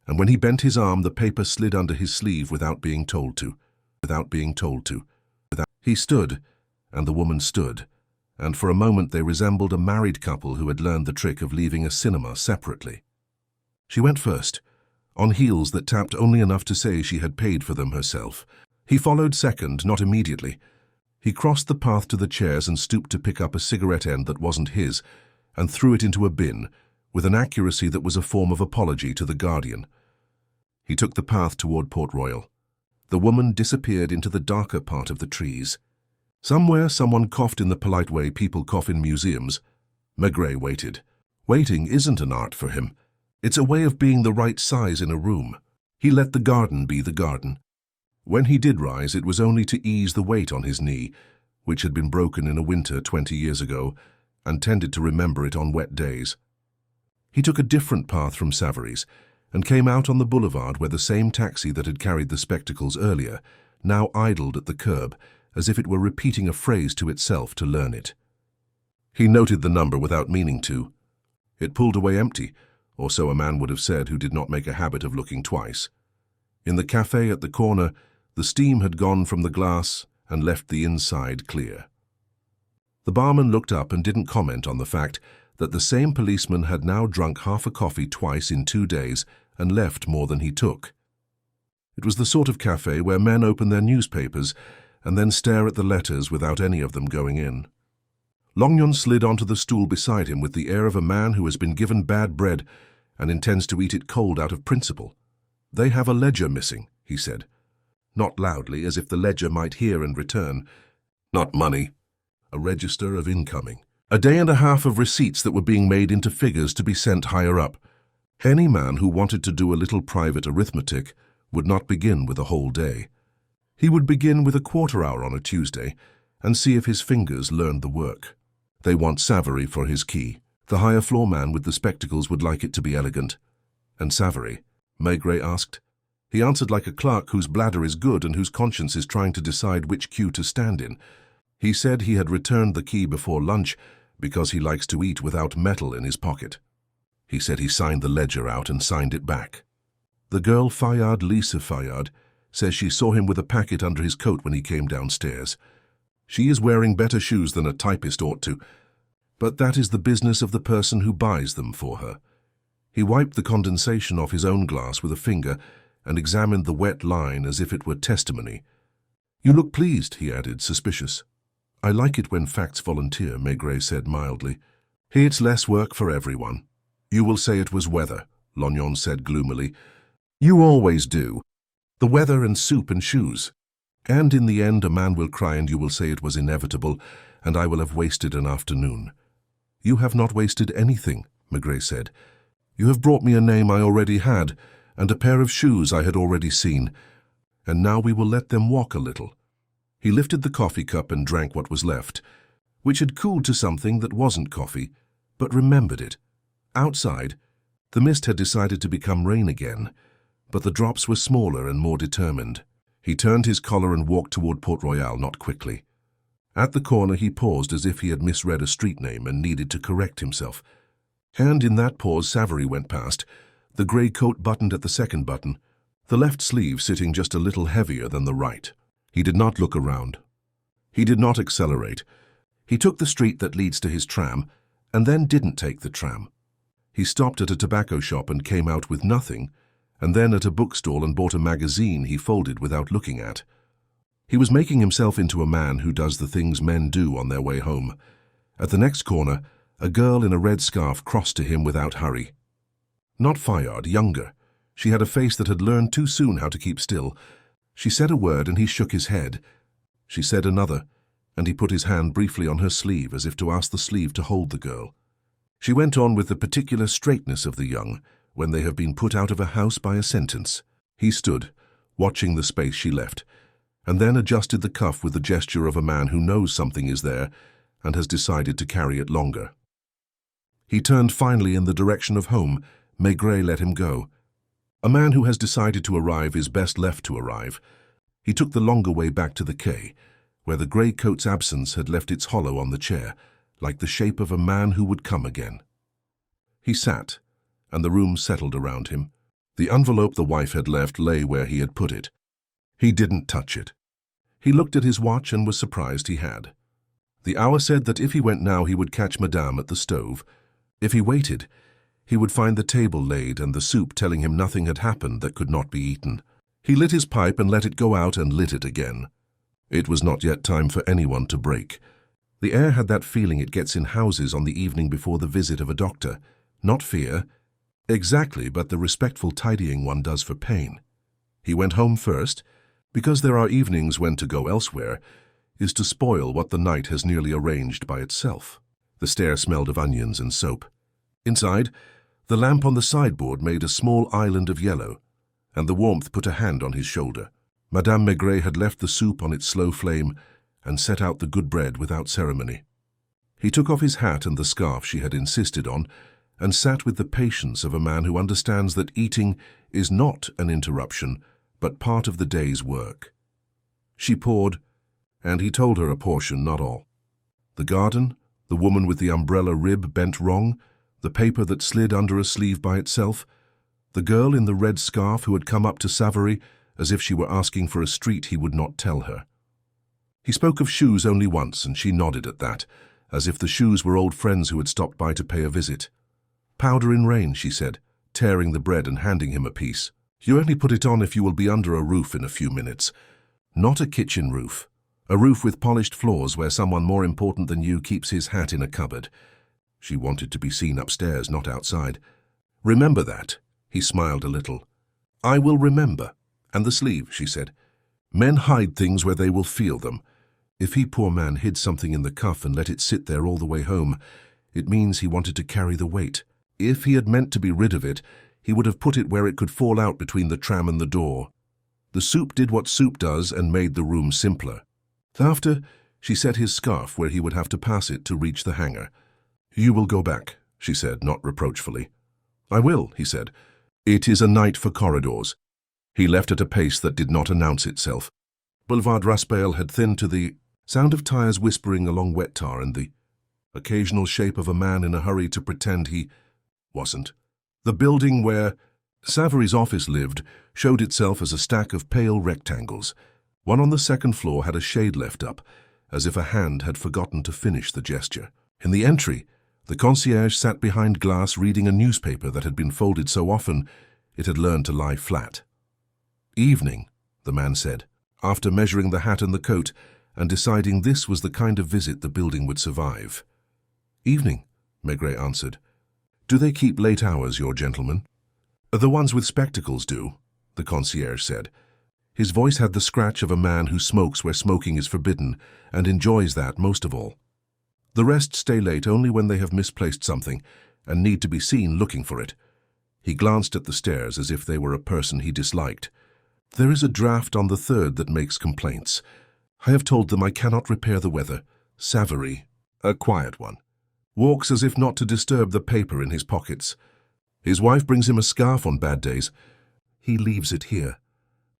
and when he bent his arm, the paper slid under his sleeve without being told to. He stood, and the woman stood, and for a moment they resembled a married couple who had learned the trick of leaving a cinema separately. She went first, on heels that tapped only enough to say she had paid for them herself. He followed second, not immediately. He crossed the path to the chairs and stooped to pick up a cigarette end that wasn't his, and threw it into a bin, with an accuracy that was a form of apology to the guardian. He took the path toward Port Royal. The woman disappeared into the darker part of the trees. Somewhere someone coughed in the polite way people cough in museums. Maigret waited. Waiting isn't an art for him. It's a way of being the right size in a room. He let the garden be the garden. When he did rise, it was only to ease the weight on his knee, which had been broken in a winter 20 years ago, and tended to remember it on wet days. He took a different path from Savary's, and came out on the boulevard where the same taxi that had carried the spectacles earlier now idled at the curb as if it were repeating a phrase to itself to learn it. He noted the number without meaning to. It pulled away empty, or so a man would have said who did not make a habit of looking twice. In the cafe at the corner, the steam had gone from the glass and left the inside clear. The barman looked up and didn't comment on the fact that the same policeman had now drunk half a coffee twice in 2 days and left more than he took. It was the sort of cafe where men open their newspapers and then stare at the letters without any of them going in. Longyon slid onto the stool beside him with the air of a man who has been given bad bread and intends to eat it cold out of principle. "They have a ledger missing," he said, not loudly, as if the ledger might hear and return. "Not money. A register of incoming. A day and a half of receipts that were being made into figures to be sent higher up. Any man who wanted to do a little private arithmetic would not begin with a whole day. He would begin with a quarter hour on a Tuesday and see if his fingers learned the work. They want Savary for his key. The higher floor man with the spectacles would like it to be elegant." "And Savary?" Maigret asked. He answered like a clerk whose bladder is good and whose conscience is trying to decide which queue to stand in. He said he had returned the key before lunch because he likes to eat without metal in his pocket. He said he signed the ledger out and signed it back. The girl Fayard, Lisa Fayard, says she saw him with a packet under his coat when he came downstairs. She is wearing better shoes than a typist ought to, but that is the business of the person who buys them for her. He wiped the condensation off his own glass with a finger and examined the wet line as if it were testimony. "You look pleased," he added, suspicious. "I like it when facts volunteer," Maigret said mildly. "It's less work for everyone." "You will say it was weather," Longyon said gloomily. "You always do. The weather and soup and shoes. And in the end a man will cry and you will say it was inevitable, and I will have wasted an afternoon." "You have not wasted anything," Maigret said. "You have brought me a name I already had, and a pair of shoes I had already seen, and now we will let them walk a little." He lifted the coffee cup and drank what was left, which had cooled to something that wasn't coffee, but remembered it. Outside, the mist had decided to become rain again, but the drops were smaller and more determined. He turned his collar and walked toward Port Royal, not quickly. At the corner he paused as if he had misread a street name and needed to correct himself. And in that pause Savary went past, the grey coat buttoned at the second button, the left sleeve sitting just a little heavier than the right. He did not look around. He did not accelerate. He took the street that leads to his tram, and then didn't take the tram. He stopped at a tobacco shop and came out with nothing, and then at a bookstall and bought a magazine he folded without looking at. He was making himself into a man who does the things men do on their way home. At the next corner, a girl in a red scarf crossed to him without hurry. Not Fayard, younger. She had a face that had learned too soon how to keep still. She said a word and he shook his head. She said another, and he put his hand briefly on her sleeve as if to ask the sleeve to hold the girl. She went on with the particular straightness of the young when they have been put out of a house by a sentence. He stood, watching the space she left, and then adjusted the cuff with the gesture of a man who knows something is there and has decided to carry it longer. He turned finally in the direction of home. Maigret let him go. A man who has decided to arrive is best left to arrive. He took the longer way back to the quay, where the grey coat's absence had left its hollow on the chair, like the shape of a man who would come again. He sat, and the room settled around him. The envelope the wife had left lay where he had put it. He didn't touch it. He looked at his watch and was surprised he had. The hour said that if he went now he would catch Madame at the stove. If he waited, he would find the table laid and the soup telling him nothing had happened that could not be eaten. He lit his pipe and let it go out and lit it again. It was not yet time for anyone to break. The air had that feeling it gets in houses on the evening before the visit of a doctor. Not fear, exactly, but the respectful tidying one does for pain. He went home first, because there are evenings when to go elsewhere is to spoil what the night has nearly arranged by itself. The stair smelled of onions and soap. Inside, the lamp on the sideboard made a small island of yellow, and the warmth put a hand on his shoulder. Madame Maigret had left the soup on its slow flame and set out the good bread without ceremony. He took off his hat and the scarf she had insisted on, and sat with the patience of a man who understands that eating is not an interruption, but part of the day's work. She poured, and he told her a portion, not all. The garden, the woman with the umbrella rib bent wrong, the paper that slid under a sleeve by itself, the girl in the red scarf who had come up to Savary as if she were asking for a street he would not tell her. He spoke of shoes only once, and she nodded at that, as if the shoes were old friends who had stopped by to pay a visit. "Powder in rain," she said, tearing the bread and handing him a piece. "You only put it on if you will be under a roof in a few minutes. Not a kitchen roof. A roof with polished floors where someone more important than you keeps his hat in a cupboard." She wanted to be seen upstairs, not outside. "Remember that." He smiled a little. "I will remember. And the sleeve," she said. "Men hide things where they will feel them. If he, poor man, hid something in the cuff and let it sit there all the way home, it means he wanted to carry the weight. If he had meant to be rid of it, he would have put it where it could fall out between the tram and the door. The soup did what soup does and made the room simpler." After, she set his scarf where he would have to pass it to reach the hanger. "You will go back," she said, not reproachfully. "I will," he said. "It is a night for corridors." He left at a pace that did not announce itself. Boulevard Raspail had thinned to the sound of tires whispering along wet tar and the occasional shape of a man in a hurry to pretend he wasn't. The building where Savary's office lived showed itself as a stack of pale rectangles. One on the second floor had a shade left up, as if a hand had forgotten to finish the gesture. In the entry, the concierge sat behind glass reading a newspaper that had been folded so often it had learned to lie flat. "Evening," the man said, after measuring the hat and the coat and deciding this was the kind of visit the building would survive. "Evening," Maigret answered. "Do they keep late hours, your gentlemen?" "The ones with spectacles do," the concierge said. His voice had the scratch of a man who smokes where smoking is forbidden and enjoys that most of all. "The rest stay late only when they have misplaced something and need to be seen looking for it." He glanced at the stairs as if they were a person he disliked. "There is a draft on the third that makes complaints. I have told them I cannot repair the weather. Savary, a quiet one, walks as if not to disturb the paper in his pockets. His wife brings him a scarf on bad days. He leaves it here.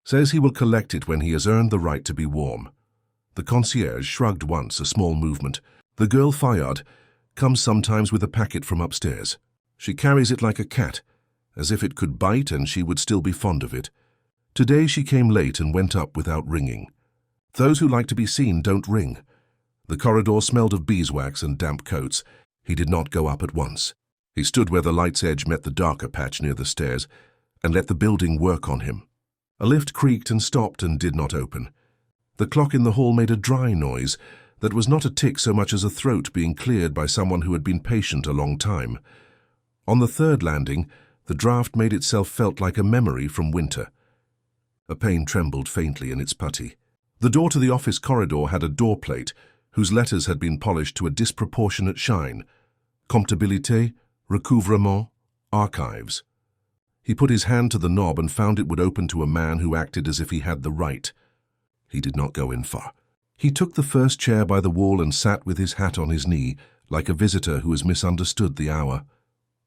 Says he will collect it when he has earned the right to be warm." The concierge shrugged once, a small movement. "The girl Fayard comes sometimes with a packet from upstairs. She carries it like a cat, as if it could bite and she would still be fond of it. Today she came late and went up without ringing. Those who like to be seen don't ring." The corridor smelled of beeswax and damp coats. He did not go up at once. He stood where the light's edge met the darker patch near the stairs and let the building work on him. A lift creaked and stopped and did not open. The clock in the hall made a dry noise that was not a tick so much as a throat being cleared by someone who had been patient a long time. On the third landing, the draught made itself felt like a memory from winter. A pane trembled faintly in its putty. The door to the office corridor had a door plate whose letters had been polished to a disproportionate shine. Comptabilité, Recouvrement, Archives. He put his hand to the knob and found it would open to a man who acted as if he had the right. He did not go in far. He took the first chair by the wall and sat with his hat on his knee, like a visitor who has misunderstood the hour.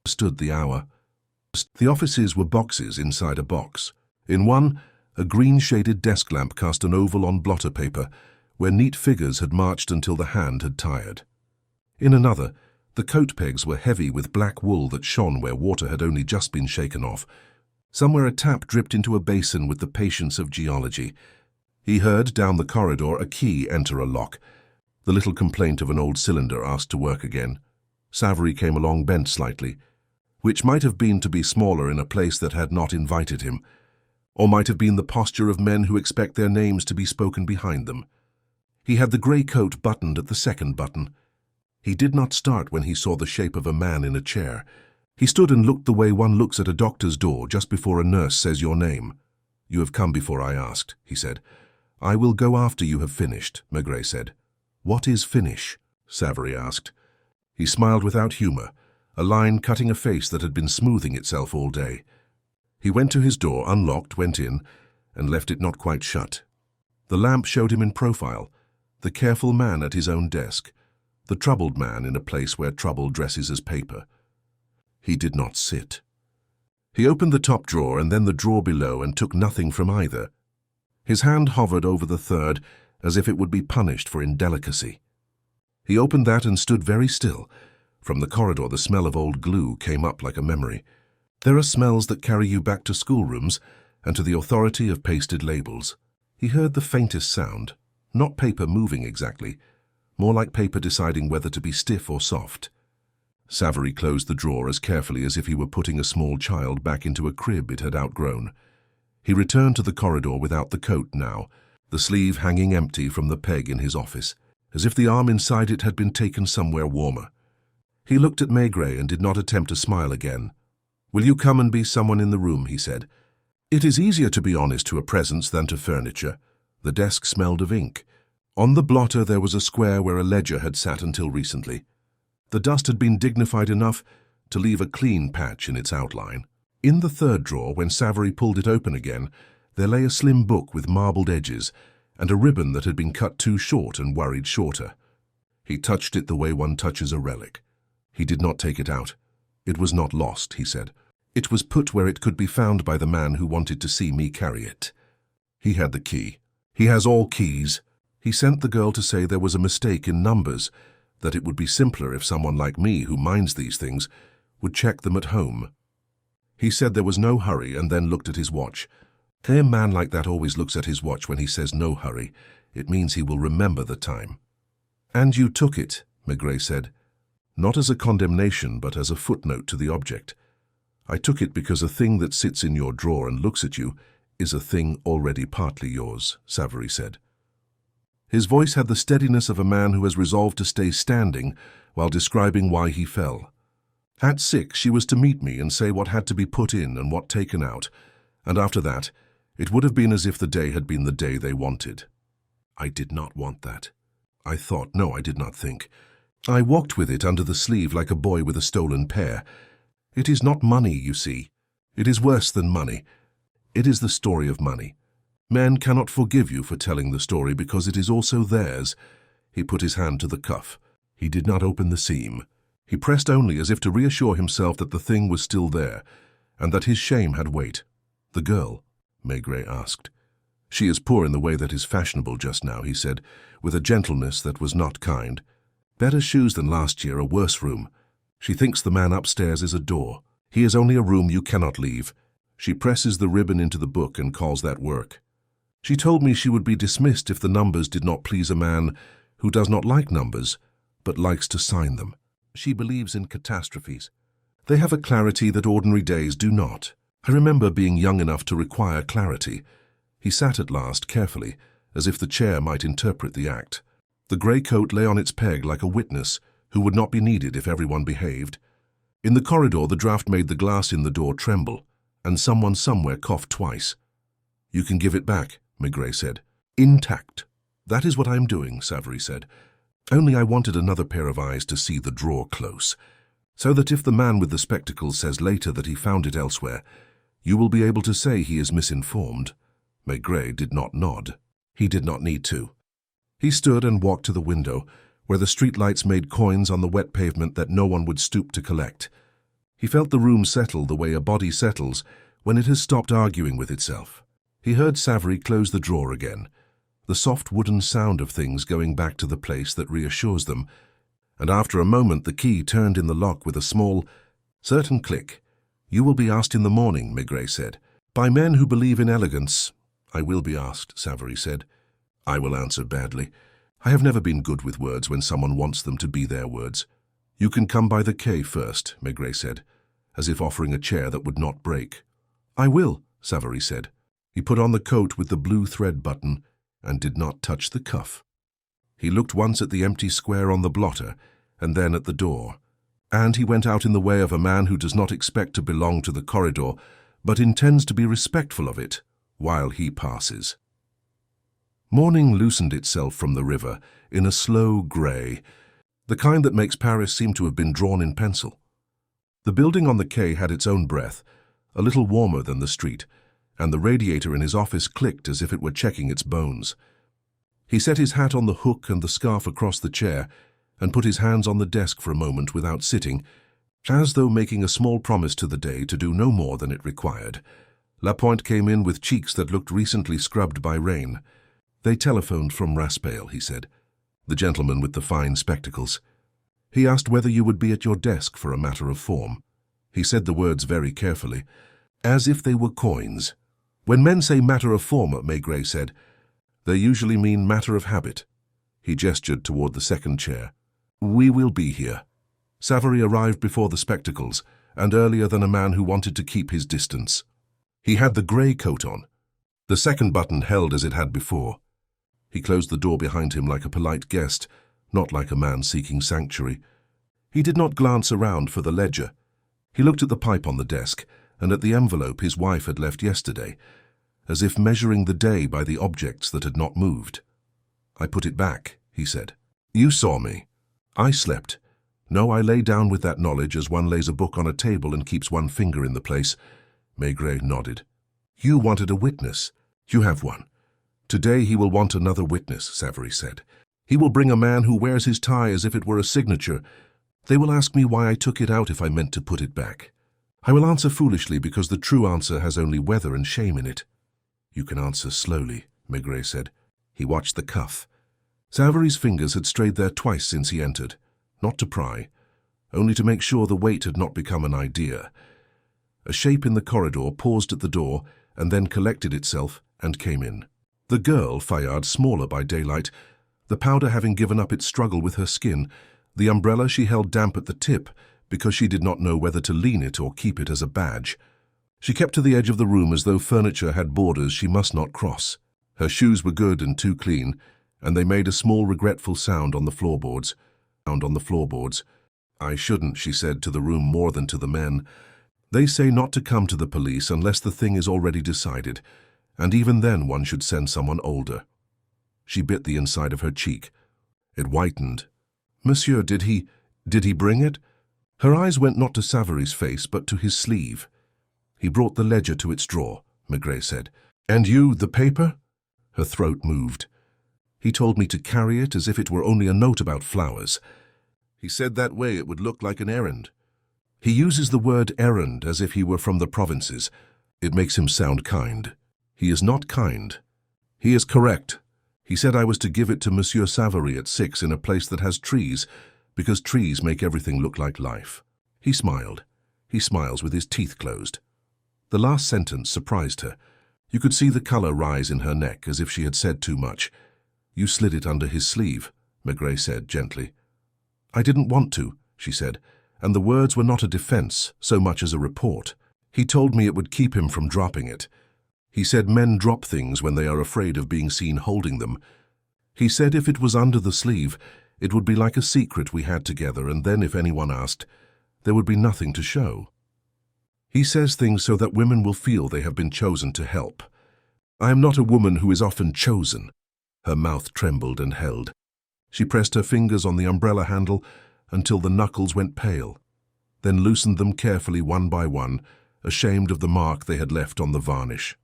The offices were boxes inside a box. In one, a green-shaded desk lamp cast an oval on blotter paper, where neat figures had marched until the hand had tired. In another, the coat pegs were heavy with black wool that shone where water had only just been shaken off. Somewhere a tap dripped into a basin with the patience of geology. He heard down the corridor a key enter a lock. The little complaint of an old cylinder asked to work again. Savary came along bent slightly, which might have been to be smaller in a place that had not invited him, or might have been the posture of men who expect their names to be spoken behind them. He had the grey coat buttoned at the second button. He did not start when he saw the shape of a man in a chair. He stood and looked the way one looks at a doctor's door just before a nurse says your name. "You have come before I asked," he said. "I will go after you have finished," Maigret said. "What is finish?" Savary asked. He smiled without humour, a line cutting a face that had been smoothing itself all day. He went to his door, unlocked, went in, and left it not quite shut. The lamp showed him in profile, the careful man at his own desk, the troubled man in a place where trouble dresses as paper. He did not sit. He opened the top drawer and then the drawer below and took nothing from either. His hand hovered over the third as if it would be punished for indelicacy. He opened that and stood very still. From the corridor, the smell of old glue came up like a memory. There are smells that carry you back to schoolrooms and to the authority of pasted labels. He heard the faintest sound, not paper moving exactly, more like paper deciding whether to be stiff or soft. Savary closed the drawer as carefully as if he were putting a small child back into a crib it had outgrown. He returned to the corridor without the coat now, the sleeve hanging empty from the peg in his office, as if the arm inside it had been taken somewhere warmer. He looked at Maigret and did not attempt to smile again. "Will you come and be someone in the room?" he said. It is easier to be honest to a presence than to furniture. The desk smelled of ink. On the blotter there was a square where a ledger had sat until recently. The dust had been dignified enough to leave a clean patch in its outline. In the third drawer, when Savary pulled it open again, there lay a slim book with marbled edges and a ribbon that had been cut too short and worried shorter. He touched it the way one touches a relic. He did not take it out. It was not lost, he said. It was put where it could be found by the man who wanted to see me carry it. He had the key. He has all keys. He sent the girl to say there was a mistake in numbers, that it would be simpler if someone like me, who minds these things, would check them at home. He said there was no hurry and then looked at his watch. A man like that always looks at his watch when he says no hurry. It means he will remember the time. "And you took it," Maigret said, "not as a condemnation but as a footnote to the object. I took it because a thing that sits in your drawer and looks at you is a thing already partly yours," Savary said. His voice had the steadiness of a man who has resolved to stay standing while describing why he fell. At 6, she was to meet me and say what had to be put in and what taken out, and after that, it would have been as if the day had been the day they wanted. I did not want that. I thought, no, I did not think. I walked with it under the sleeve like a boy with a stolen pear. It is not money, you see. It is worse than money. It is the story of money. Men cannot forgive you for telling the story because it is also theirs. He put his hand to the cuff. He did not open the seam. He pressed only as if to reassure himself that the thing was still there, and that his shame had weight. "The girl?" Maigret asked. "She is poor in the way that is fashionable just now," he said, with a gentleness that was not kind. "Better shoes than last year, a worse room. She thinks the man upstairs is a door. He is only a room you cannot leave. She presses the ribbon into the book and calls that work. She told me she would be dismissed if the numbers did not please a man who does not like numbers, but likes to sign them. She believes in catastrophes. They have a clarity that ordinary days do not. I remember being young enough to require clarity." He sat at last carefully, as if the chair might interpret the act. The grey coat lay on its peg like a witness who would not be needed if everyone behaved. In the corridor, the draught made the glass in the door tremble, and someone somewhere coughed twice. "You can give it back," Maigret said. "Intact." "That is what I am doing," Savary said. "Only I wanted another pair of eyes to see the drawer close, so that if the man with the spectacles says later that he found it elsewhere, you will be able to say he is misinformed." Maigret did not nod. He did not need to. He stood and walked to the window, where the streetlights made coins on the wet pavement that no one would stoop to collect. He felt the room settle the way a body settles when it has stopped arguing with itself. He heard Savary close the drawer again, the soft wooden sound of things going back to the place that reassures them, and after a moment the key turned in the lock with a small, certain click. "You will be asked in the morning," Maigret said. "By men who believe in elegance." "I will be asked," Savary said. "I will answer badly. I have never been good with words when someone wants them to be their words." "You can come by the quay first," Maigret said, as if offering a chair that would not break. "I will," Savary said. He put on the coat with the blue thread button and did not touch the cuff. He looked once at the empty square on the blotter and then at the door, and he went out in the way of a man who does not expect to belong to the corridor but intends to be respectful of it while he passes. Morning loosened itself from the river in a slow grey, the kind that makes Paris seem to have been drawn in pencil. The building on the quay had its own breath, a little warmer than the street, and the radiator in his office clicked as if it were checking its bones. He set his hat on the hook and the scarf across the chair and put his hands on the desk for a moment without sitting, as though making a small promise to the day to do no more than it required. Lapointe came in with cheeks that looked recently scrubbed by rain. "They telephoned from Raspail," he said. "The gentleman with the fine spectacles. He asked whether you would be at your desk for a matter of form." He said the words very carefully, as if they were coins. "When men say matter of form," Maigret said, "they usually mean matter of habit." He gestured toward the second chair. "We will be here." Savary arrived before the spectacles, and earlier than a man who wanted to keep his distance. He had the grey coat on, the second button held as it had before. He closed the door behind him like a polite guest, not like a man seeking sanctuary. He did not glance around for the ledger. He looked at the pipe on the desk and at the envelope his wife had left yesterday, as if measuring the day by the objects that had not moved. "I put it back," he said. "You saw me. I slept. No, I lay down with that knowledge as one lays a book on a table and keeps one finger in the place." Maigret nodded. "You wanted a witness. You have one. Today he will want another witness," Savary said. "He will bring a man who wears his tie as if it were a signature. They will ask me why I took it out if I meant to put it back. I will answer foolishly because the true answer has only weather and shame in it." "You can answer slowly," Maigret said. He watched the cuff. Savary's fingers had strayed there twice since he entered, not to pry, only to make sure the weight had not become an idea. A shape in the corridor paused at the door and then collected itself and came in. The girl, Fayard, smaller by daylight, the powder having given up its struggle with her skin, the umbrella she held damp at the tip because she did not know whether to lean it or keep it as a badge. She kept to the edge of the room as though furniture had borders she must not cross. Her shoes were good and too clean, and they made a small regretful sound on the floorboards. "I shouldn't," she said to the room more than to the men. "They say not to come to the police unless the thing is already decided, and even then one should send someone older." She bit the inside of her cheek. It whitened. "Monsieur, did he bring it?" Her eyes went not to Savary's face, but to his sleeve. "He brought the ledger to its drawer," Maigret said. "And you, the paper?" Her throat moved. "He told me to carry it as if it were only a note about flowers. He said that way it would look like an errand. He uses the word errand as if he were from the provinces. It makes him sound kind. He is not kind. He is correct. He said I was to give it to Monsieur Savary at 6 in a place that has trees, because trees make everything look like life." He smiled. He smiles with his teeth closed. The last sentence surprised her. You could see the color rise in her neck as if she had said too much. "You slid it under his sleeve," Maigret said gently. "I didn't want to," she said, and the words were not a defense so much as a report. "He told me it would keep him from dropping it. He said men drop things when they are afraid of being seen holding them. He said if it was under the sleeve, it would be like a secret we had together, and then if anyone asked, there would be nothing to show. He says things so that women will feel they have been chosen to help. I am not a woman who is often chosen." Her mouth trembled and held. She pressed her fingers on the umbrella handle until the knuckles went pale, then loosened them carefully one by one, ashamed of the mark they had left on the varnish.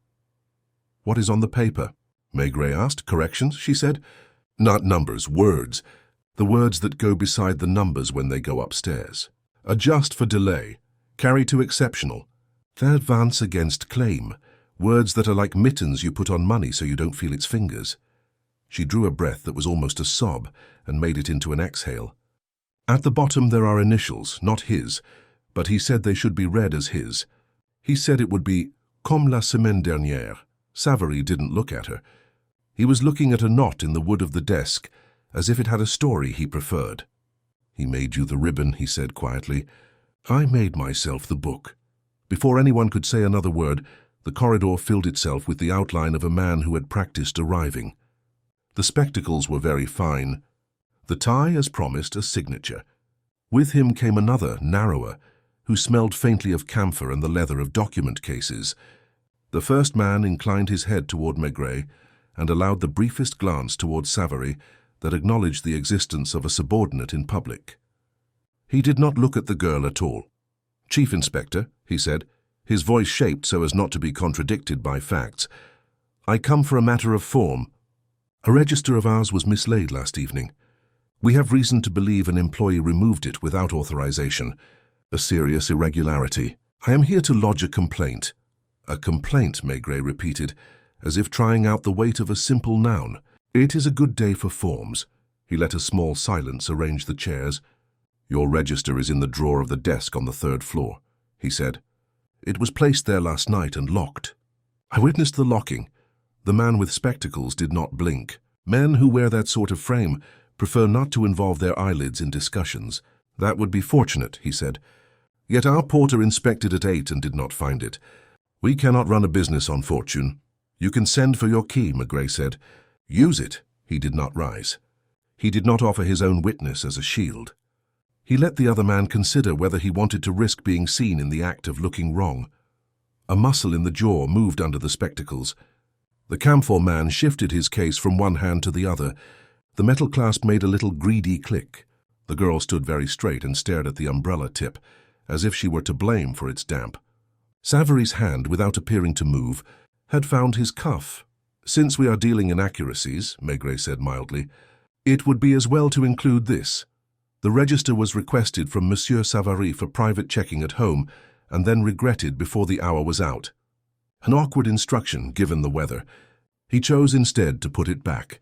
"What is on the paper?" Maigret asked. "Corrections," she said. "Not numbers, words. The words that go beside the numbers when they go upstairs. Adjust for delay. Carry to exceptional. Advance against claim. Words that are like mittens you put on money so you don't feel its fingers." She drew a breath that was almost a sob and made it into an exhale. "At the bottom there are initials, not his, but he said they should be read as his. He said it would be comme la semaine dernière." Savary didn't look at her. He was looking at a knot in the wood of the desk, as if it had a story he preferred. "He made you the ribbon," he said quietly. "I made myself the book." Before anyone could say another word, the corridor filled itself with the outline of a man who had practiced arriving. The spectacles were very fine. The tie, as promised, a signature. With him came another, narrower, who smelled faintly of camphor and the leather of document cases. The first man inclined his head toward Maigret and allowed the briefest glance toward Savary that acknowledged the existence of a subordinate in public. He did not look at the girl at all. "Chief Inspector," he said, his voice shaped so as not to be contradicted by facts, "I come for a matter of form. A register of ours was mislaid last evening. We have reason to believe an employee removed it without authorization. A serious irregularity. I am here to lodge a complaint. A complaint, Maigret repeated, as if trying out the weight of a simple noun. It is a good day for forms. He let a small silence arrange the chairs. Your register is in the drawer of the desk on the 3rd floor, he said. It was placed there last night and locked. I witnessed the locking. The man with spectacles did not blink. Men who wear that sort of frame prefer not to involve their eyelids in discussions. That would be fortunate, he said. Yet our porter inspected at 8 and did not find it. We cannot run a business on fortune. You can send for your key, Maigret said. Use it. He did not rise. He did not offer his own witness as a shield. He let the other man consider whether he wanted to risk being seen in the act of looking wrong. A muscle in the jaw moved under the spectacles. The camphor man shifted his case from one hand to the other. The metal clasp made a little greedy click. The girl stood very straight and stared at the umbrella tip, as if she were to blame for its damp. Savary's hand, without appearing to move, had found his cuff. Since we are dealing in accuracies, Maigret said mildly, it would be as well to include this. The register was requested from Monsieur Savary for private checking at home and then regretted before the hour was out. An awkward instruction, given the weather. He chose instead to put it back.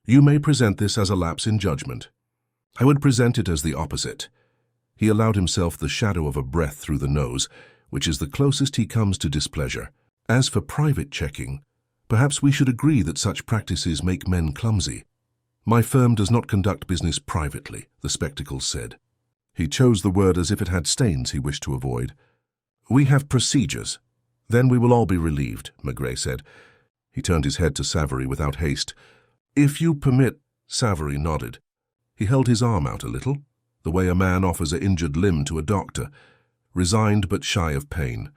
You may present this as a lapse in judgment. I would present it as the opposite. He allowed himself the shadow of a breath through the nose, which is the closest he comes to displeasure. As for private checking, perhaps we should agree that such practices make men clumsy. My firm does not conduct business privately, the spectacles said. He chose the word as if it had stains he wished to avoid. We have procedures. Then we will all be relieved, Maigret said. He turned his head to Savary without haste. If you permit, Savary nodded. He held his arm out a little, the way a man offers an injured limb to a doctor, resigned but shy of pain.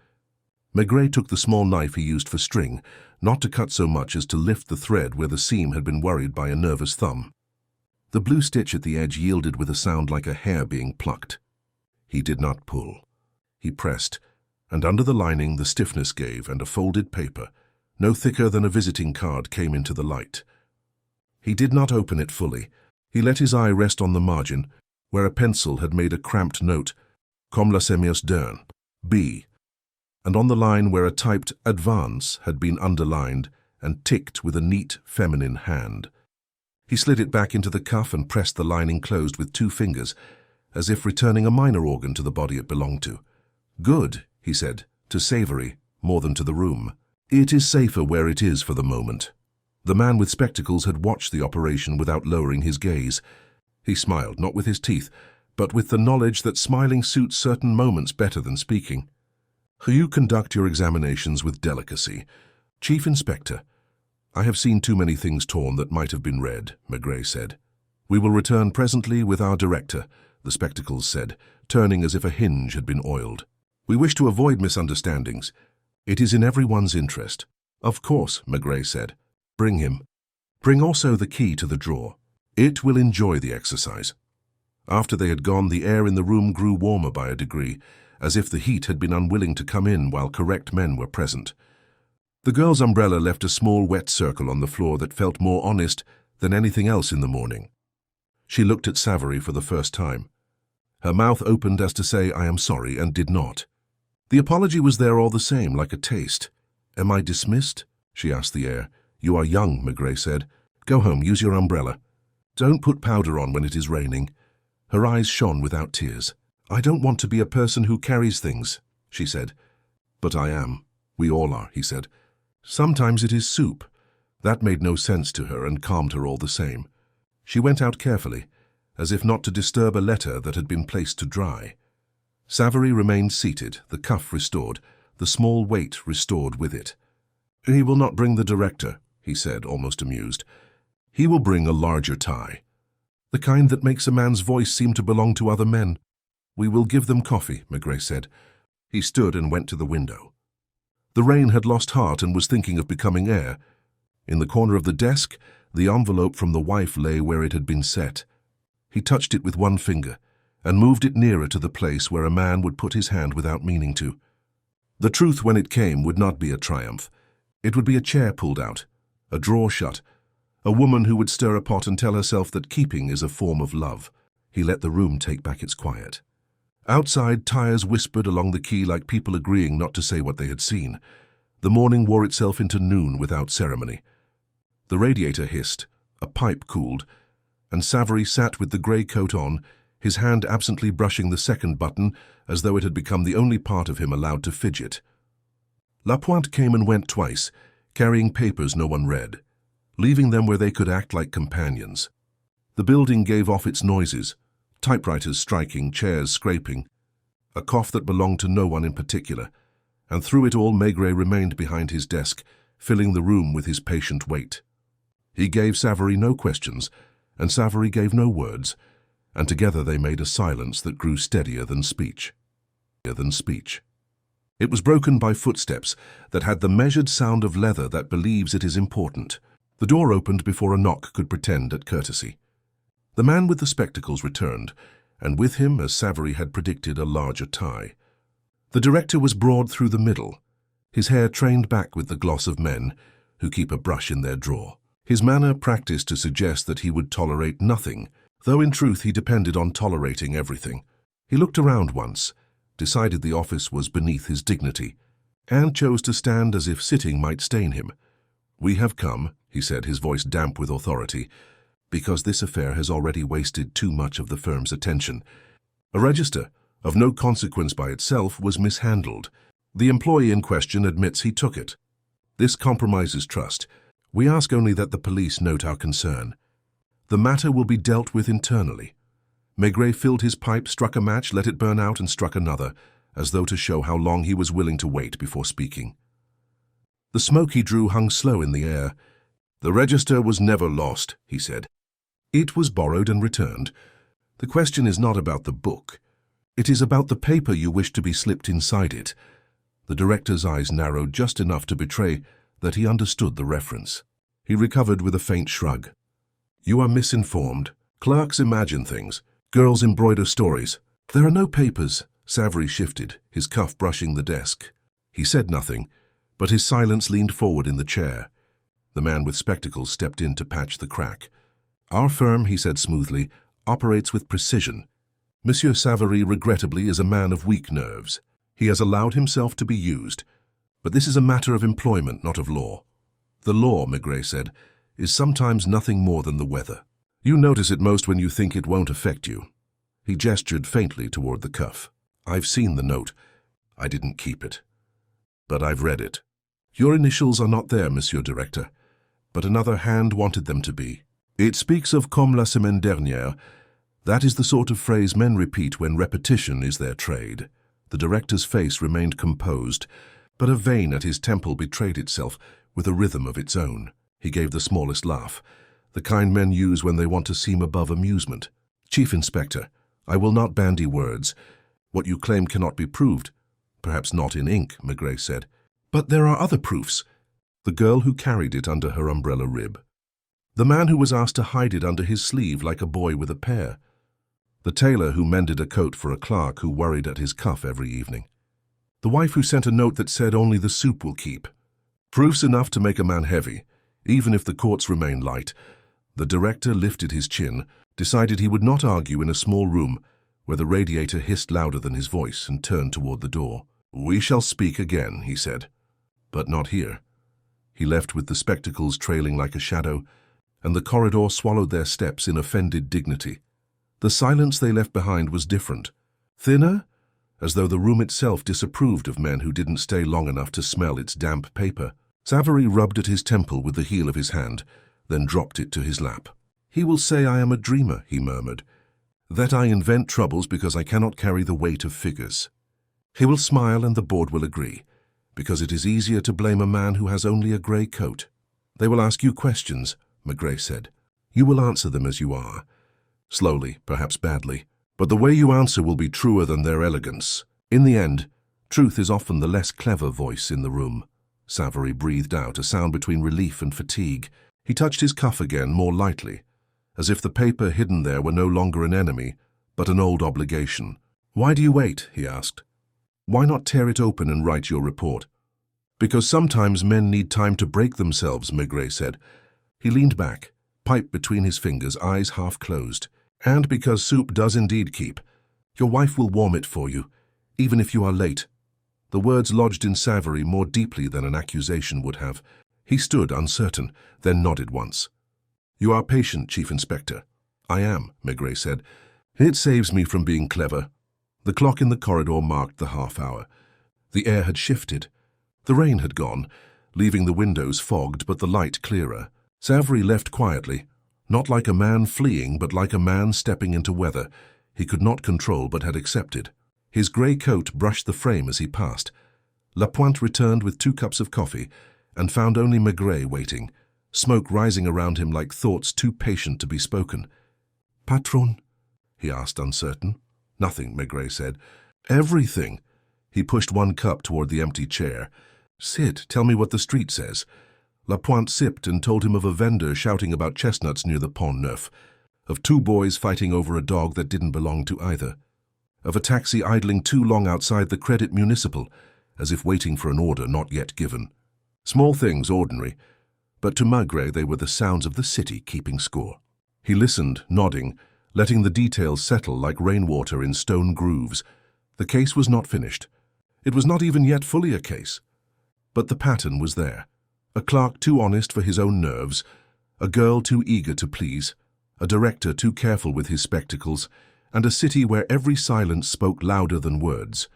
Maigret took the small knife he used for string, not to cut so much as to lift the thread where the seam had been worried by a nervous thumb. The blue stitch at the edge yielded with a sound like a hair being plucked. He did not pull. He pressed, and under the lining the stiffness gave, and a folded paper, no thicker than a visiting card, came into the light. He did not open it fully. He let his eye rest on the margin, where a pencil had made a cramped note, Comme la Simenon d'un, B, and on the line where a typed advance had been underlined and ticked with a neat feminine hand. He slid it back into the cuff and pressed the lining closed with 2 fingers, as if returning a minor organ to the body it belonged to. Good, he said, to Savary, more than to the room. It is safer where it is for the moment. The man with spectacles had watched the operation without lowering his gaze. He smiled, not with his teeth, but with the knowledge that smiling suits certain moments better than speaking. You conduct your examinations with delicacy. Chief Inspector, I have seen too many things torn that might have been read, Maigret said. We will return presently with our director, the spectacles said, turning as if a hinge had been oiled. We wish to avoid misunderstandings. It is in everyone's interest. Of course, Maigret said. Bring him. Bring also the key to the drawer. It will enjoy the exercise. After they had gone, the air in the room grew warmer by a degree, as if the heat had been unwilling to come in while correct men were present. The girl's umbrella left a small wet circle on the floor that felt more honest than anything else in the morning. She looked at Savary for the first time. Her mouth opened as to say, I am sorry, and did not. The apology was there all the same, like a taste. Am I dismissed? She asked the air. You are young, Maigret said. Go home, use your umbrella. Don't put powder on when it is raining. Her eyes shone without tears. I don't want to be a person who carries things, she said. But I am. We all are, he said. Sometimes it is soup. That made no sense to her and calmed her all the same. She went out carefully, as if not to disturb a letter that had been placed to dry. Savary remained seated, the cuff restored, the small weight restored with it. He will not bring the director, he said, almost amused. He will bring a larger tie. The kind that makes a man's voice seem to belong to other men. We will give them coffee, Maigret said. He stood and went to the window. The rain had lost heart and was thinking of becoming air. In the corner of the desk, the envelope from the wife lay where it had been set. He touched it with one finger and moved it nearer to the place where a man would put his hand without meaning to. The truth, when it came, would not be a triumph. It would be a chair pulled out, a drawer shut, a woman who would stir a pot and tell herself that keeping is a form of love. He let the room take back its quiet. Outside, tires whispered along the quay like people agreeing not to say what they had seen. The morning wore itself into noon without ceremony. The radiator hissed, a pipe cooled, and Savary sat with the grey coat on, his hand absently brushing the second button as though it had become the only part of him allowed to fidget. Lapointe came and went twice, carrying papers no one read, leaving them where they could act like companions. The building gave off its noises, typewriters striking, chairs scraping, a cough that belonged to no one in particular, and through it all Maigret remained behind his desk, filling the room with his patient weight. He gave Savary no questions, and Savary gave no words, and together they made a silence that grew steadier than speech. It was broken by footsteps that had the measured sound of leather that believes it is important. The door opened before a knock could pretend at courtesy. The man with the spectacles returned, and with him, as Savary had predicted, a larger tie. The director was broad through the middle, his hair trained back with the gloss of men who keep a brush in their drawer. His manner practiced to suggest that he would tolerate nothing, though in truth he depended on tolerating everything. He looked around once, decided the office was beneath his dignity, and chose to stand as if sitting might stain him. "We have come," he said, his voice damp with authority, "because this affair has already wasted too much of the firm's attention. A register, of no consequence by itself, was mishandled. The employee in question admits he took it. This compromises trust. We ask only that the police note our concern. The matter will be dealt with internally." Maigret filled his pipe, struck a match, let it burn out, and struck another, as though to show how long he was willing to wait before speaking. The smoke he drew hung slow in the air. "The register was never lost," he said. "It was borrowed and returned. The question is not about the book. It is about the paper you wish to be slipped inside it." The director's eyes narrowed just enough to betray that he understood the reference. He recovered with a faint shrug. "You are misinformed. Clerks imagine things. Girls embroider stories. There are no papers." Savary shifted, his cuff brushing the desk. He said nothing, but his silence leaned forward in the chair. The man with spectacles stepped in to patch the crack. "Our firm," he said smoothly, "operates with precision. Monsieur Savary, regrettably, is a man of weak nerves. He has allowed himself to be used. But this is a matter of employment, not of law. The law," Maigret said, "is sometimes nothing more than the weather. You notice it most when you think it won't affect you." He gestured faintly toward the cuff. "I've seen the note. I didn't keep it. But I've read it. Your initials are not there, Monsieur Directeur, but another hand wanted them to be. It speaks of comme la semaine dernière. That is the sort of phrase men repeat when repetition is their trade." The director's face remained composed, but a vein at his temple betrayed itself with a rhythm of its own. He gave the smallest laugh, the kind men use when they want to seem above amusement. "Chief Inspector, I will not bandy words. What you claim cannot be proved." "Perhaps not in ink," Maigret said. "But there are other proofs. The girl who carried it under her umbrella rib. The man who was asked to hide it under his sleeve like a boy with a pear. The tailor who mended a coat for a clerk who worried at his cuff every evening. The wife who sent a note that said only the soup will keep. Proofs enough to make a man heavy, even if the courts remain light." The director lifted his chin, decided he would not argue in a small room where the radiator hissed louder than his voice, and turned toward the door. "We shall speak again," he said. "But not here." He left with the spectacles trailing like a shadow, and the corridor swallowed their steps in offended dignity. The silence they left behind was different, thinner, as though the room itself disapproved of men who didn't stay long enough to smell its damp paper. Savary rubbed at his temple with the heel of his hand, then dropped it to his lap. "He will say I am a dreamer," he murmured, "that I invent troubles because I cannot carry the weight of figures. He will smile and the board will agree, because it is easier to blame a man who has only a grey coat." "They will ask you questions," Maigret said. "You will answer them as you are. Slowly, perhaps badly, but the way you answer will be truer than their elegance. In the end, truth is often the less clever voice in the room." Savary breathed out, a sound between relief and fatigue. He touched his cuff again, more lightly, as if the paper hidden there were no longer an enemy, but an old obligation. "Why do you wait?" he asked. "Why not tear it open and write your report?" "Because sometimes men need time to break themselves," Maigret said. He leaned back, pipe between his fingers, eyes half closed. "And because soup does indeed keep. Your wife will warm it for you, even if you are late." The words lodged in Savary more deeply than an accusation would have. He stood uncertain, then nodded once. "You are patient, Chief Inspector." "I am," Maigret said. "It saves me from being clever." The clock in the corridor marked the half-hour. The air had shifted. The rain had gone, leaving the windows fogged but the light clearer. Savary left quietly, not like a man fleeing but like a man stepping into weather he could not control but had accepted. His grey coat brushed the frame as he passed. Lapointe returned with 2 cups of coffee and found only Maigret waiting, smoke rising around him like thoughts too patient to be spoken. "Patron?" he asked, uncertain. "Nothing," Maigret said. "Everything." He pushed 1 cup toward the empty chair. "Sit, tell me what the street says." Lapointe sipped and told him of a vendor shouting about chestnuts near the Pont Neuf, of 2 boys fighting over a dog that didn't belong to either, of a taxi idling too long outside the Credit Municipal, as if waiting for an order not yet given. Small things, ordinary, but to Maigret they were the sounds of the city keeping score. He listened, nodding, letting the details settle like rainwater in stone grooves. The case was not finished. It was not even yet fully a case. But the pattern was there. A clerk too honest for his own nerves, a girl too eager to please, a director too careful with his spectacles, and a city where every silence spoke louder than words.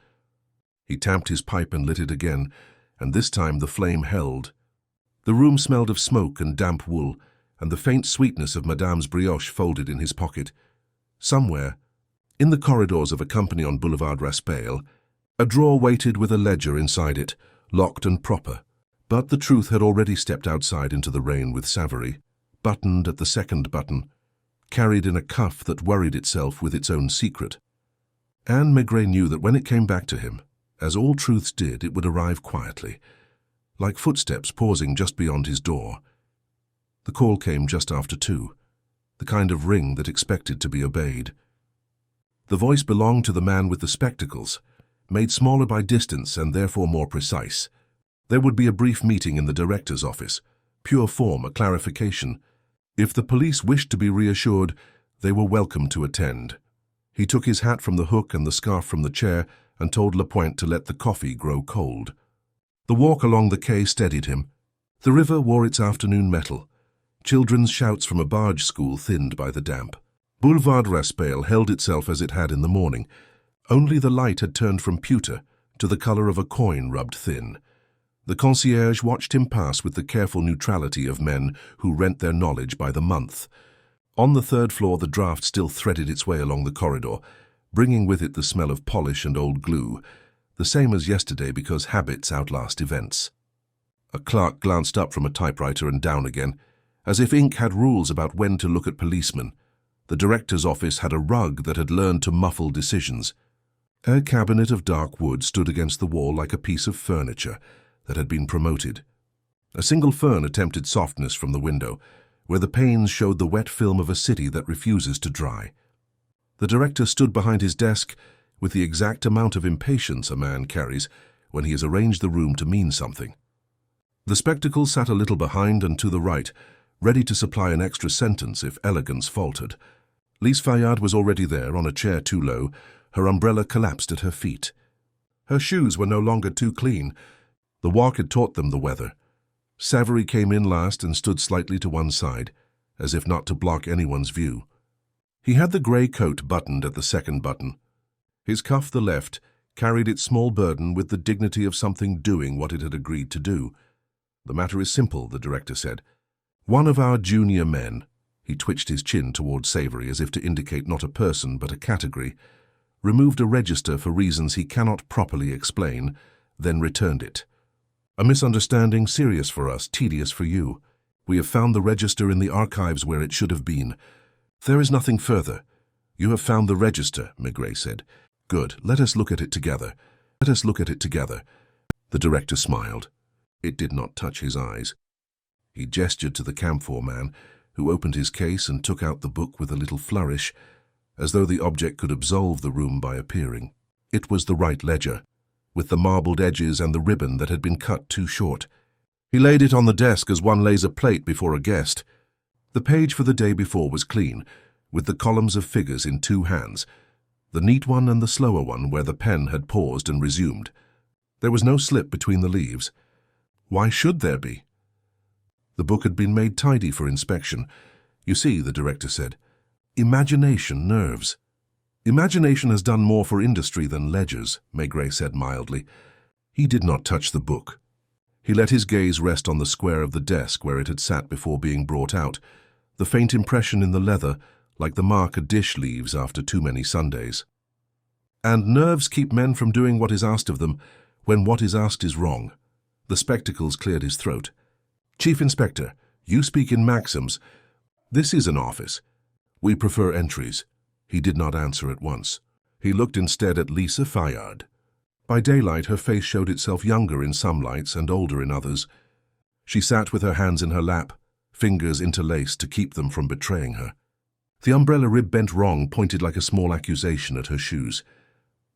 He tamped his pipe and lit it again, and this time the flame held. The room smelled of smoke and damp wool, and the faint sweetness of Madame's brioche folded in his pocket. Somewhere, in the corridors of a company on Boulevard Raspail, a drawer waited with a ledger inside it, locked and proper. But the truth had already stepped outside into the rain with Savary, buttoned at the second button, carried in a cuff that worried itself with its own secret. And Maigret knew that when it came back to him, as all truths did, it would arrive quietly, like footsteps pausing just beyond his door. The call came just after 2, the kind of ring that expected to be obeyed. The voice belonged to the man with the spectacles, made smaller by distance and therefore more precise. There would be a brief meeting in the director's office, pure form, a clarification. If the police wished to be reassured, they were welcome to attend. He took his hat from the hook and the scarf from the chair and told Lapointe to let the coffee grow cold. The walk along the quay steadied him. The river wore its afternoon metal. Children's shouts from a barge school thinned by the damp. Boulevard Raspail held itself as it had in the morning. Only the light had turned from pewter to the color of a coin rubbed thin. The concierge watched him pass with the careful neutrality of men who rent their knowledge by the month. On the 3rd floor the draught still threaded its way along the corridor, bringing with it the smell of polish and old glue, the same as yesterday because habits outlast events. A clerk glanced up from a typewriter and down again, as if ink had rules about when to look at policemen. The director's office had a rug that had learned to muffle decisions. A cabinet of dark wood stood against the wall like a piece of furniture that had been promoted. A single fern attempted softness from the window, where the panes showed the wet film of a city that refuses to dry. The director stood behind his desk with the exact amount of impatience a man carries when he has arranged the room to mean something. The spectacles sat a little behind and to the right, ready to supply an extra sentence if elegance faltered. Lise Fayard was already there, on a chair too low, her umbrella collapsed at her feet. Her shoes were no longer too clean. The walk had taught them the weather. Savary came in last and stood slightly to one side, as if not to block anyone's view. He had the grey coat buttoned at the second button. His cuff, the left, carried its small burden with the dignity of something doing what it had agreed to do. "The matter is simple," the director said. "One of our junior men," he twitched his chin toward Savary as if to indicate not a person but a category, "removed a register for reasons he cannot properly explain, then returned it. A misunderstanding, serious for us, tedious for you. We have found the register in the archives where it should have been. There is nothing further. You have found the register," Maigret said. "Good. Let us look at it together. Let us look at it together." The director smiled. It did not touch his eyes. He gestured to the camphor man, who opened his case and took out the book with a little flourish, as though the object could absolve the room by appearing. It was the right ledger, with the marbled edges and the ribbon that had been cut too short. He laid it on the desk as one lays a plate before a guest. The page for the day before was clean, with the columns of figures in 2 hands. the neat one and the slower one where the pen had paused and resumed. There was no slip between the leaves. Why should there be? The book had been made tidy for inspection. You see, the director said, imagination nerves. Imagination has done more for industry than ledgers, Maigret said mildly. He did not touch the book. He let his gaze rest on the square of the desk where it had sat before being brought out, the faint impression in the leather, like the mark a dish leaves after too many Sundays. And nerves keep men from doing what is asked of them when what is asked is wrong. The spectacles cleared his throat. Chief Inspector, you speak in maxims. This is an office. We prefer entries. He did not answer at once. He looked instead at Lisa Fayard. By daylight, her face showed itself younger in some lights and older in others. She sat with her hands in her lap, fingers interlaced to keep them from betraying her. The umbrella rib bent wrong pointed like a small accusation at her shoes.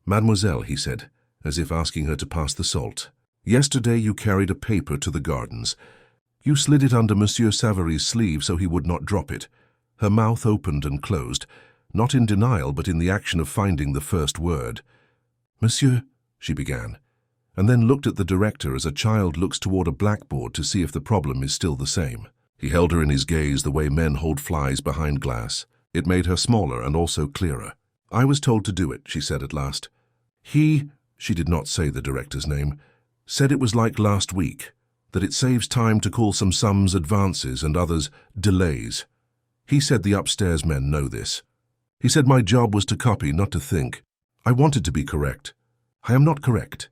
Mademoiselle, he said, as if asking her to pass the salt. Yesterday you carried a paper to the gardens. You slid it under Monsieur Savary's sleeve so he would not drop it. Her mouth opened and closed, not in denial but in the action of finding the first word. Monsieur, she began, and then looked at the director as a child looks toward a blackboard to see if the problem is still the same. He held her in his gaze the way men hold flies behind glass. It made her smaller and also clearer. I was told to do it, she said at last. He, she did not say the director's name, said it was like last week, that it saves time to call some sums advances and others delays. He said the upstairs men know this. He said my job was to copy, not to think. I wanted to be correct. I am not correct.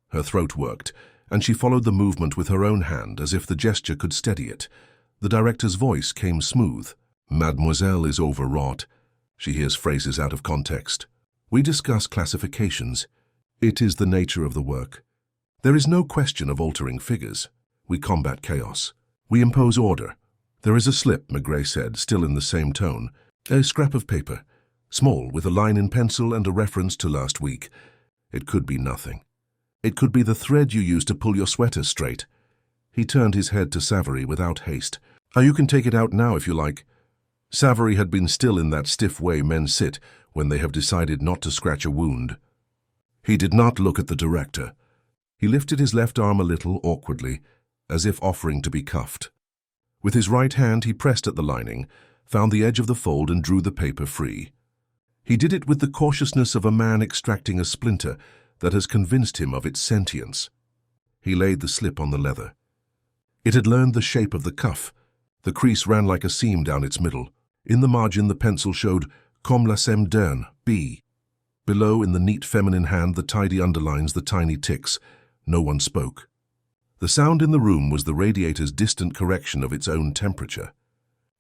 Her throat worked, and she followed the movement with her own hand as if the gesture could steady it. The director's voice came smooth. Mademoiselle is overwrought. She hears phrases out of context. We discuss classifications. It is the nature of the work. There is no question of altering figures. We combat chaos. We impose order. There is a slip, Maigret said, still in the same tone. A scrap of paper, small, with a line in pencil and a reference to last week. It could be nothing. It could be the thread you used to pull your sweater straight. He turned his head to Savary without haste. You can take it out now if you like. Savary had been still in that stiff way men sit when they have decided not to scratch a wound. He did not look at the director. He lifted his left arm a little awkwardly, as if offering to be cuffed. With his right hand he pressed at the lining, found the edge of the fold and drew the paper free. He did it with the cautiousness of a man extracting a splinter that has convinced him of its sentience. He laid the slip on the leather. It had learned the shape of the cuff. The crease ran like a seam down its middle. In the margin the pencil showed Comme la sème d'erne, B. Below, in the neat feminine hand, the tidy underlines, the tiny ticks. No one spoke. The sound in the room was the radiator's distant correction of its own temperature.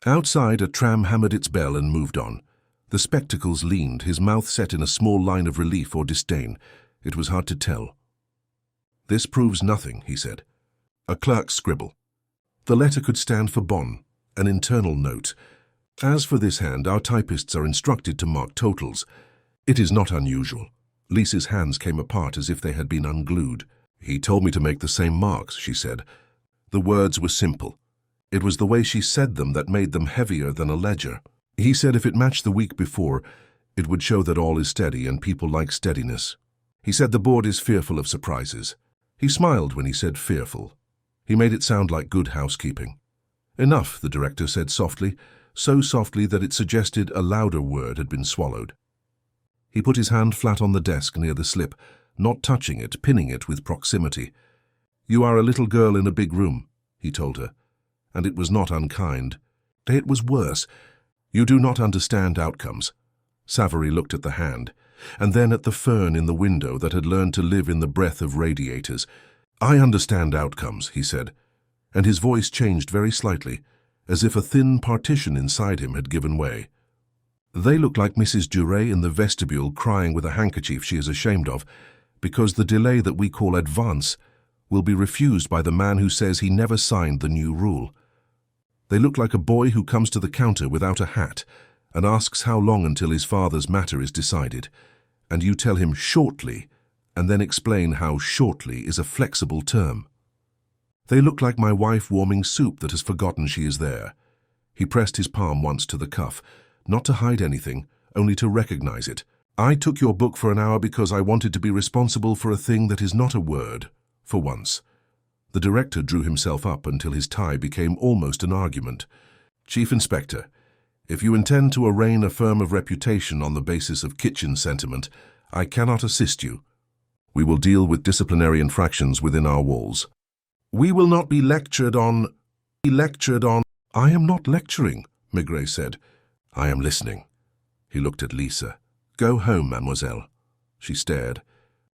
Outside, a tram hammered its bell and moved on. The spectacles leaned, his mouth set in a small line of relief or disdain. It was hard to tell. This proves nothing, he said. A clerk's scribble. The letter could stand for bon, an internal note. As for this hand, our typists are instructed to mark totals. It is not unusual. Lisa's hands came apart as if they had been unglued. He told me to make the same marks, she said. The words were simple. It was the way she said them that made them heavier than a ledger. He said if it matched the week before, it would show that all is steady and people like steadiness. He said the board is fearful of surprises. He smiled when he said fearful. He made it sound like good housekeeping. Enough, the director said softly, so softly that it suggested a louder word had been swallowed. He put his hand flat on the desk near the slip, not touching it, pinning it with proximity. You are a little girl in a big room, he told her, and it was not unkind. It was worse. You do not understand outcomes. Savary looked at the hand, and then at the fern in the window that had learned to live in the breath of radiators. I understand outcomes, he said, and his voice changed very slightly, as if a thin partition inside him had given way. They look like Mrs. Duret in the vestibule crying with a handkerchief she is ashamed of, because the delay that we call advance will be refused by the man who says he never signed the new rule. They look like a boy who comes to the counter without a hat and asks how long until his father's matter is decided, and you tell him shortly, and then explain how shortly is a flexible term. They look like my wife warming soup that has forgotten she is there. He pressed his palm once to the cuff, not to hide anything, only to recognize it, I took your book for an hour because I wanted to be responsible for a thing that is not a word, for once. The director drew himself up until his tie became almost an argument. Chief Inspector, if you intend to arraign a firm of reputation on the basis of kitchen sentiment, I cannot assist you. We will deal with disciplinary infractions within our walls. We will not be lectured on. I am not lecturing, Maigret said. I am listening. He looked at Lisa. Go home, mademoiselle. She stared.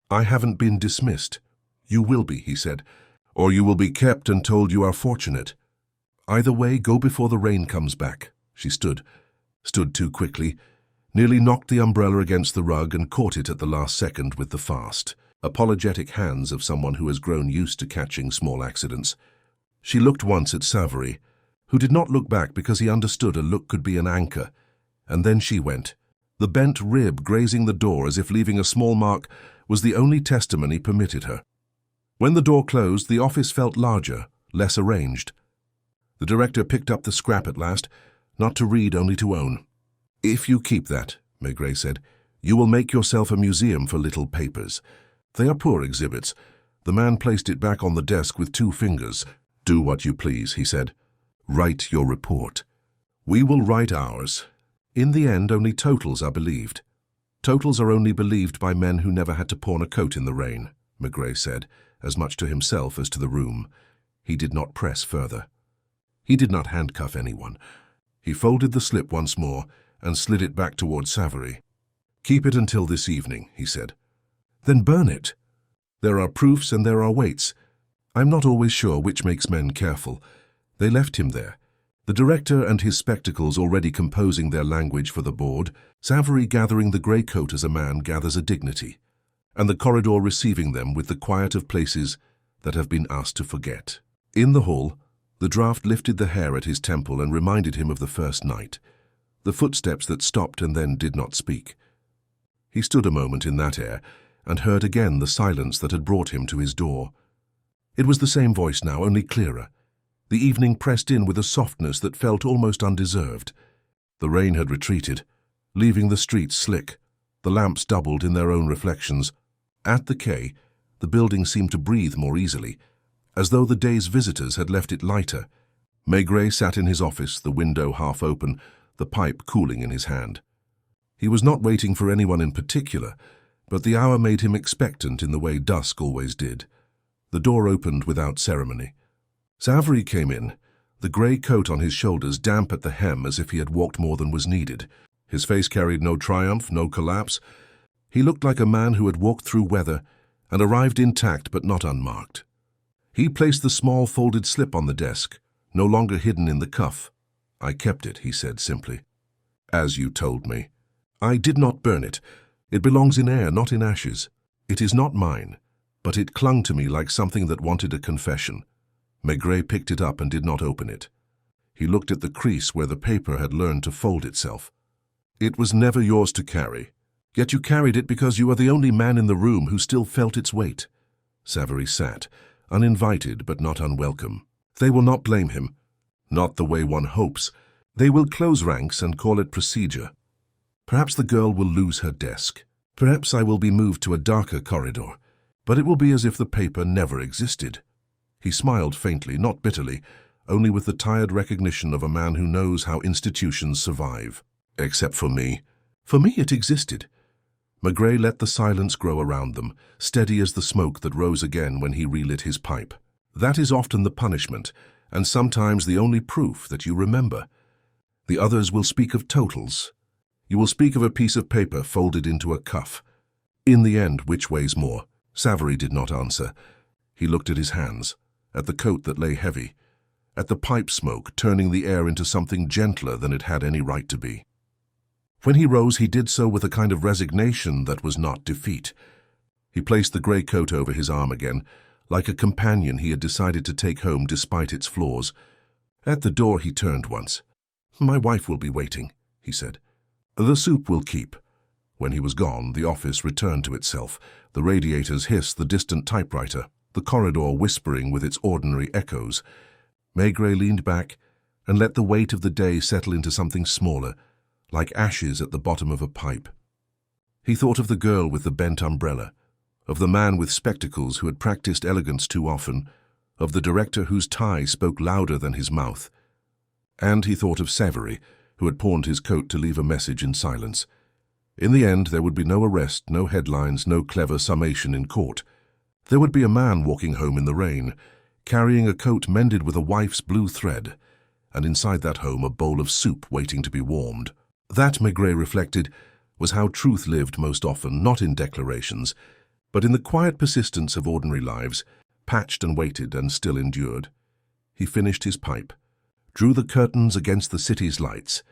I haven't been dismissed. You will be, he said, or you will be kept and told you are fortunate. Either way, go before the rain comes back. She stood too quickly, nearly knocked the umbrella against the rug and caught it at the last second with the fast, apologetic hands of someone who has grown used to catching small accidents. She looked once at Savary, who did not look back because he understood a look could be an anchor, and then she went. The bent rib grazing the door as if leaving a small mark was the only testimony permitted her. When the door closed, the office felt larger, less arranged. The director picked up the scrap at last, not to read, only to own. If you keep that, Maigret said, you will make yourself a museum for little papers. They are poor exhibits. The man placed it back on the desk with 2 fingers. Do what you please, he said. Write your report. We will write ours. In the end, only totals are believed. Totals are only believed by men who never had to pawn a coat in the rain, Maigret said, as much to himself as to the room. He did not press further. He did not handcuff anyone. He folded the slip once more and slid it back toward Savary. Keep it until this evening, he said. Then burn it. There are proofs and there are weights. I'm not always sure which makes men careful. They left him there. The director and his spectacles already composing their language for the board, Savary gathering the grey coat as a man gathers a dignity, and the corridor receiving them with the quiet of places that have been asked to forget. In the hall, the draft lifted the hair at his temple and reminded him of the first night, the footsteps that stopped and then did not speak. He stood a moment in that air and heard again the silence that had brought him to his door. It was the same voice now, only clearer. The evening pressed in with a softness that felt almost undeserved. The rain had retreated, leaving the streets slick. The lamps doubled in their own reflections. At the quay, the building seemed to breathe more easily, as though the day's visitors had left it lighter. Maigret sat in his office, the window half open, the pipe cooling in his hand. He was not waiting for anyone in particular, but the hour made him expectant in the way dusk always did. The door opened without ceremony. Savary came in, the grey coat on his shoulders damp at the hem as if he had walked more than was needed. His face carried no triumph, no collapse. He looked like a man who had walked through weather and arrived intact but not unmarked. He placed the small folded slip on the desk, no longer hidden in the cuff. I kept it, he said simply. As you told me. I did not burn it. It belongs in air, not in ashes. It is not mine, but it clung to me like something that wanted a confession. Maigret picked it up and did not open it. He looked at the crease where the paper had learned to fold itself. It was never yours to carry, yet you carried it because you are the only man in the room who still felt its weight. Savary sat, uninvited but not unwelcome. They will not blame him. Not the way one hopes. They will close ranks and call it procedure. Perhaps the girl will lose her desk. Perhaps I will be moved to a darker corridor, but it will be as if the paper never existed. He smiled faintly, not bitterly, only with the tired recognition of a man who knows how institutions survive. Except for me. For me it existed. Maigret let the silence grow around them, steady as the smoke that rose again when he relit his pipe. That is often the punishment, and sometimes the only proof that you remember. The others will speak of totals. You will speak of a piece of paper folded into a cuff. In the end, which weighs more? Savary did not answer. He looked at his hands, at the coat that lay heavy, at the pipe smoke turning the air into something gentler than it had any right to be. When he rose, he did so with a kind of resignation that was not defeat. He placed the grey coat over his arm again, like a companion he had decided to take home despite its flaws. At the door he turned once. "My wife will be waiting," he said. "The soup will keep." When he was gone, the office returned to itself. The radiators hissed, the distant typewriter, the corridor whispering with its ordinary echoes. Maigret leaned back and let the weight of the day settle into something smaller, like ashes at the bottom of a pipe. He thought of the girl with the bent umbrella, of the man with spectacles who had practiced elegance too often, of the director whose tie spoke louder than his mouth. And he thought of Savary, who had pawned his coat to leave a message in silence. In the end, there would be no arrest, no headlines, no clever summation in court. There would be a man walking home in the rain, carrying a coat mended with a wife's blue thread, and inside that home a bowl of soup waiting to be warmed. That, Maigret reflected, was how truth lived most often, not in declarations, but in the quiet persistence of ordinary lives, patched and waited and still endured. He finished his pipe, drew the curtains against the city's lights,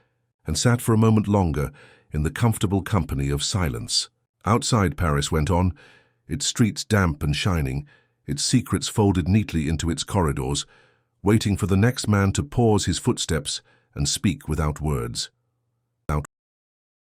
and sat for a moment longer in the comfortable company of silence. Outside, Paris went on, its streets damp and shining, its secrets folded neatly into its corridors, waiting for the next man to pause his footsteps and speak without words.